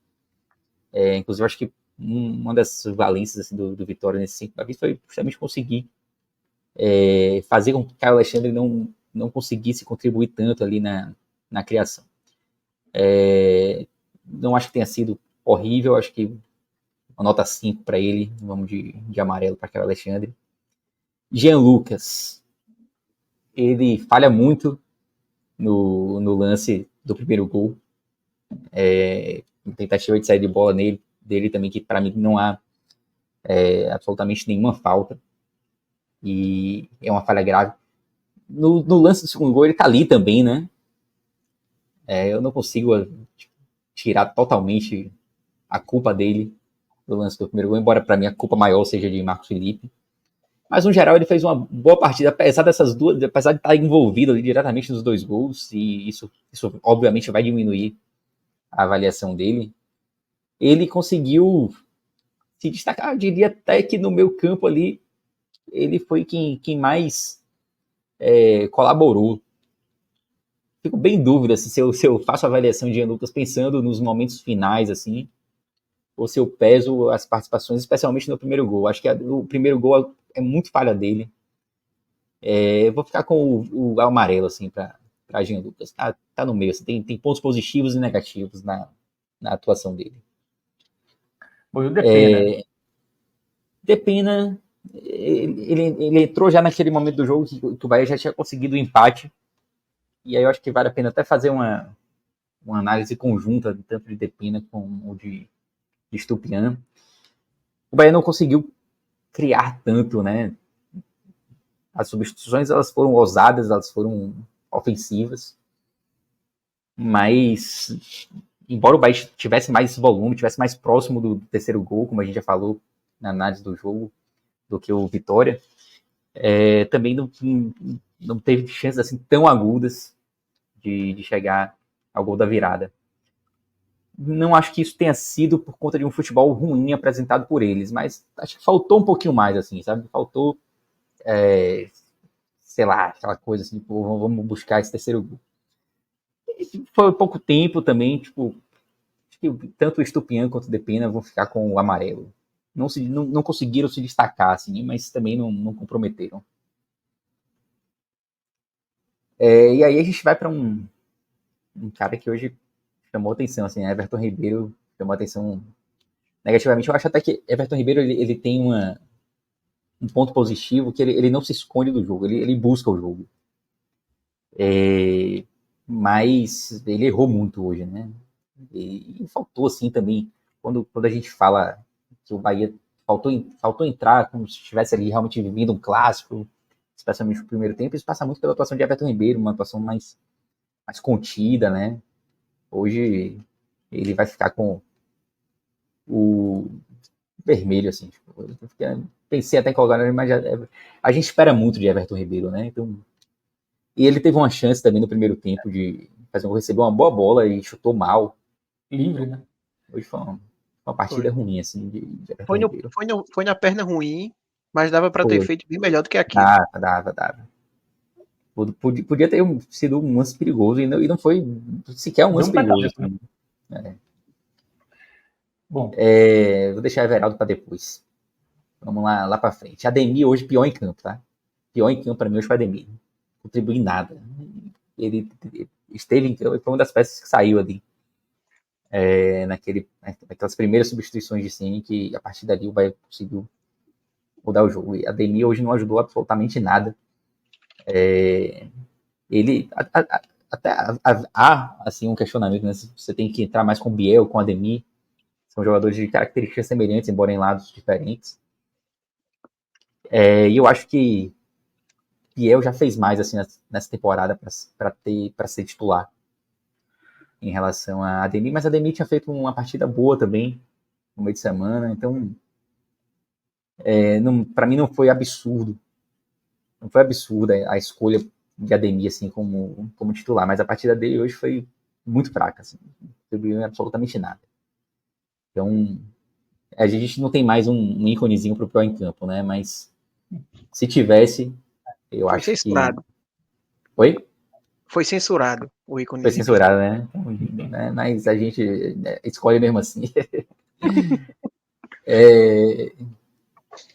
Inclusive, eu acho que uma das valências assim, do Vitória nesse 5 foi justamente conseguir fazer com que o Caio Alexandre não conseguisse contribuir tanto ali na criação. Não acho que tenha sido horrível, acho que uma nota 5 para ele, vamos de amarelo para Caio Alexandre. Jean Lucas, ele falha muito no lance do primeiro gol. Tentativa de sair de bola dele também, que para mim não há absolutamente nenhuma falta. E é uma falha grave. No lance do segundo gol, ele tá ali também, né? Eu não consigo tirar totalmente a culpa dele do lance do primeiro gol, embora para mim a culpa maior seja de Marcos Felipe. Mas, no geral, ele fez uma boa partida, apesar de estar envolvido ali diretamente nos dois gols, e isso obviamente vai diminuir a avaliação dele. Ele conseguiu se destacar, eu diria até que no meu campo ali, ele foi quem mais colaborou. Fico bem em dúvida se eu faço a avaliação de Jean Lucas pensando nos momentos finais, assim, ou se eu peso as participações, especialmente no primeiro gol. Acho que o primeiro gol é muito falha dele. Eu vou ficar com o amarelo, assim, para Jean Lucas. Tá no meio, assim, tem pontos positivos e negativos na atuação dele. Foi o Depena. Depena, ele entrou já naquele momento do jogo que o Bahia já tinha conseguido o empate, e aí eu acho que vale a pena até fazer uma análise conjunta, tanto de Depena como de Estupiñán. O Bahia não conseguiu criar tanto, né? As substituições elas foram ousadas, elas foram ofensivas, mas embora o Bahia tivesse mais volume, tivesse mais próximo do terceiro gol, como a gente já falou na análise do jogo, do que o Vitória, também não teve chances assim tão agudas de chegar ao gol da virada. Não acho que isso tenha sido por conta de um futebol ruim apresentado por eles, mas acho que faltou um pouquinho mais, assim, sabe? Faltou, sei lá, aquela coisa assim, tipo, vamos buscar esse terceiro gol. E foi pouco tempo também, tipo, acho que tanto o Estupiñán quanto o Depena vão ficar com o amarelo. Não conseguiram se destacar, assim, mas também não comprometeram. E aí a gente vai para um cara que hoje chamou atenção, assim, Everton Ribeiro chamou atenção negativamente. Eu acho até que Everton Ribeiro ele tem um ponto positivo que ele não se esconde do jogo, ele busca o jogo. Mas ele errou muito hoje, né? E faltou, assim, também, quando a gente fala que o Bahia faltou entrar como se estivesse ali realmente vivendo um clássico, especialmente no primeiro tempo, isso passa muito pela atuação de Everton Ribeiro, uma atuação mais contida, né? Hoje ele vai ficar com o vermelho, assim. Tipo, pensei até em colocar, mas a gente espera muito de Everton Ribeiro, né? Então, e ele teve uma chance também no primeiro tempo de receber uma boa bola e chutou mal. Livre, né? Hoje foi uma partida ruim, assim, de Everton Ribeiro. Foi na perna ruim, mas dava para ter feito bem melhor do que aquilo. Dava. Podia ter sido um lance perigoso e não foi sequer um lance perigoso. Assim. Bom. Vou deixar Everaldo para depois. Vamos lá para frente. Ademir hoje pior em campo, tá? Pior em campo para mim hoje foi Ademir. Não contribui em nada. Ele esteve em campo, foi uma das peças que saiu ali. Naquelas primeiras substituições de Ceni, que a partir dali o Bahia conseguiu mudar o jogo. E Ademir hoje não ajudou absolutamente nada. Ele até há assim, um questionamento, né? Se você tem que entrar mais com o Biel, com o Ademir. São jogadores de características semelhantes, embora em lados diferentes. E eu acho que Biel já fez mais assim nessa temporada para ser titular em relação a Ademir, mas Ademir tinha feito uma partida boa também no meio de semana, então para mim não foi absurdo. Não foi absurda a escolha de Ademir assim como titular, mas a partida dele hoje foi muito fraca, assim, não contribuiu absolutamente nada. Então, a gente não tem mais um íconezinho pro pior em campo, né? Mas se tivesse, eu Foi acho censurado. que... Oi? Foi censurado o ícone. Foi censurado, né? Mas a gente escolhe mesmo assim.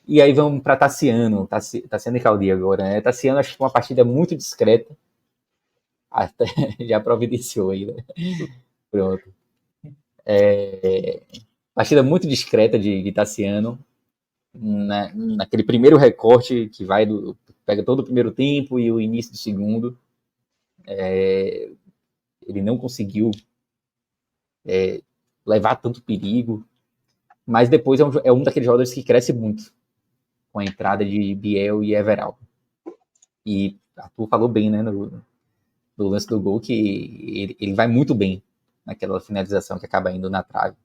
E aí vamos para Tassiano e Caldi agora, né? Tassiano acho que foi uma partida muito discreta. Até já providenciou aí, né? Pronto. Partida muito discreta de Tassiano. Naquele primeiro recorte que pega todo o primeiro tempo e o início do segundo. Ele não conseguiu levar tanto perigo, mas depois é um daqueles jogadores que cresce muito com a entrada de Biel e Everaldo. E Arthur falou bem, né, no lance do gol, que ele vai muito bem naquela finalização que acaba indo na trave.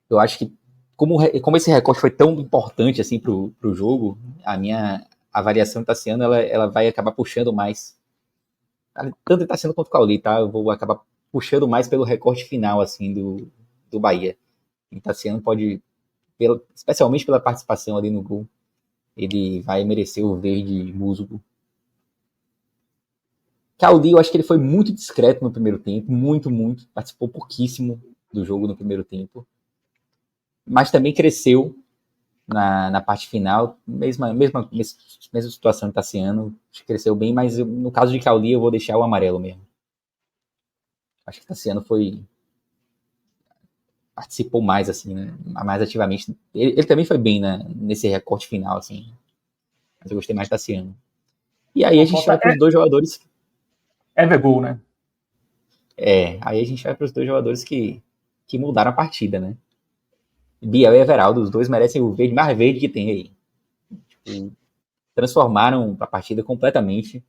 Eu acho que como esse recorte foi tão importante assim pro jogo, a minha avaliação de Tassiano ela vai acabar puxando mais. Tanto está sendo quanto o Cauli, tá? Eu vou acabar puxando mais pelo recorte final assim do Bahia. E Tassiano pode, especialmente pela participação ali no gol, ele vai merecer o verde musgo. Cauli, eu acho que ele foi muito discreto no primeiro tempo, muito, participou pouquíssimo do jogo no primeiro tempo, mas também cresceu na parte final, mesma situação de Tassiano, cresceu bem, mas no caso de Cauli eu vou deixar o amarelo mesmo. Acho que Tassiano participou mais, assim, né? Mais ativamente. Ele também foi bem nesse recorte final, assim. Mas eu gostei mais de Tassiano. E aí a gente vai para os dois jogadores... Evergol, né? Aí a gente vai para os dois jogadores que mudaram a partida, né? Biel e Everaldo, os dois merecem o verde mais verde que tem aí. Tipo, transformaram a partida completamente.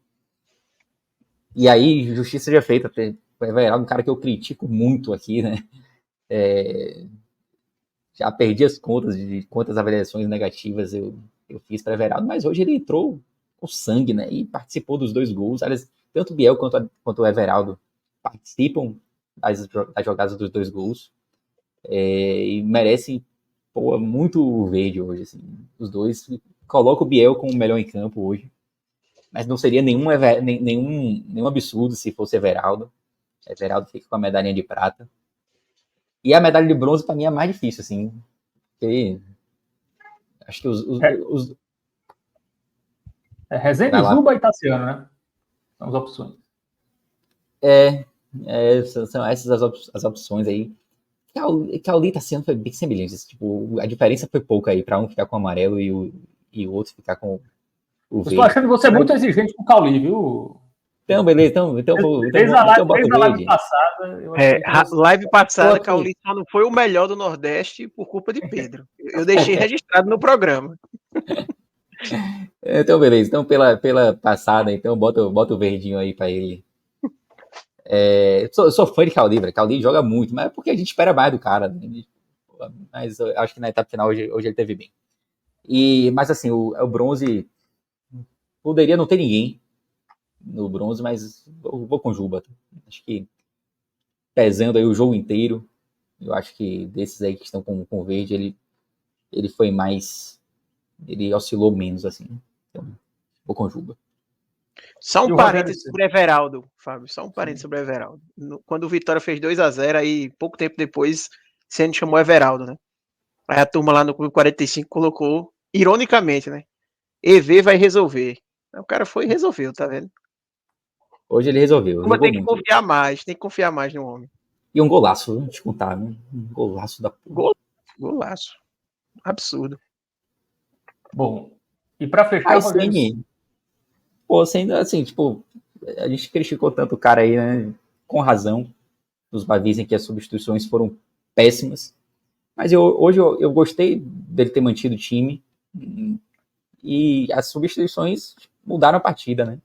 E aí, justiça já feita. O Everaldo, um cara que eu critico muito aqui, né? Já perdi as contas de quantas avaliações negativas eu fiz para Everaldo, mas hoje ele entrou com sangue, né? E participou dos dois gols. Aliás, tanto o Biel quanto o Everaldo participam das jogadas dos dois gols. E merecem muito verde hoje, assim. Os dois. Coloca o Biel como o melhor em campo hoje. Mas não seria nenhum absurdo se fosse Everaldo. Everaldo fica com a medalhinha de prata. E a medalha de bronze, para mim, é mais difícil, assim. Porque acho que Rezende, Juba e Tassiano, né? São as opções. São essas as opções aí. Cauli tá sendo foi bem semelhante. Tipo, a diferença foi pouca aí, pra um ficar com o amarelo e o outro ficar com o Eu estou verde. achando você muito exigente com o Cauli, viu? Então, beleza, então bota o Desde a live verde. passada, eu achei que você... Live passada, Outro. Cauli só não foi o melhor do Nordeste por culpa de Pedro. Eu deixei registrado no programa. Então, beleza. Então, pela passada, então, bota o verdinho aí pra ele. Eu sou fã de Cauli, velho. Cauli joga muito, mas é porque a gente espera mais do cara. Né? Mas eu acho que na etapa final hoje ele teve bem. Mas assim, o bronze poderia não ter ninguém no bronze, mas eu vou com o Juba. Acho que pesando aí o jogo inteiro, eu acho que desses aí que estão com o verde, ele foi mais. Ele oscilou menos, assim. Então, vou com o Juba. Só E um o parênteses Rogério sobre Everaldo, Fábio. Só um parênteses sobre Everaldo. Quando o Vitória fez 2-0, aí pouco tempo depois, Ceni chamou Everaldo, né? Aí a turma lá no Clube 45 colocou, ironicamente, né? EV vai resolver. Aí o cara foi e resolveu, tá vendo? Hoje ele resolveu, Mas jogou tem que muito. confiar mais, tem que confiar mais no homem. E um golaço, vou te contar, né? Um golaço da porra. Golaço. Absurdo. Bom, e para fechar, Mas Rogério... sendo assim, tipo, a gente criticou tanto o cara aí, né? Com razão. Os dizem que as substituições foram péssimas. Mas hoje eu gostei dele ter mantido o time. E as substituições mudaram a partida, né?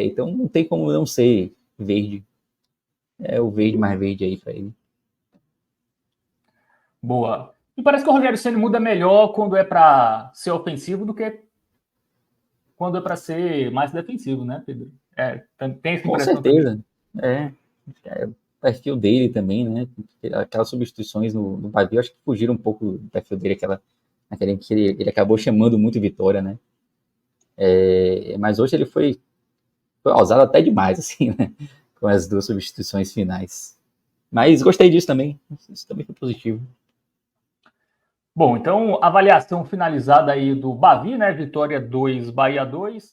Então não tem como não ser verde. É o verde mais verde aí pra ele. Boa. E parece que o Rogério Ceni muda melhor quando é para ser ofensivo do que quando é para ser mais defensivo, né, Pedro? Tem essa Com impressão também? certeza. É o perfil dele também, né? Aquelas substituições no Bavi, acho que fugiram um pouco do perfil dele, naquele que ele acabou chamando muito Vitória, né? Mas hoje ele foi ousado até demais, assim, né? Com as duas substituições finais. Mas gostei disso também. Isso também foi positivo. Bom, então, avaliação finalizada aí do Bavi, né? Vitória 2, Bahia 2.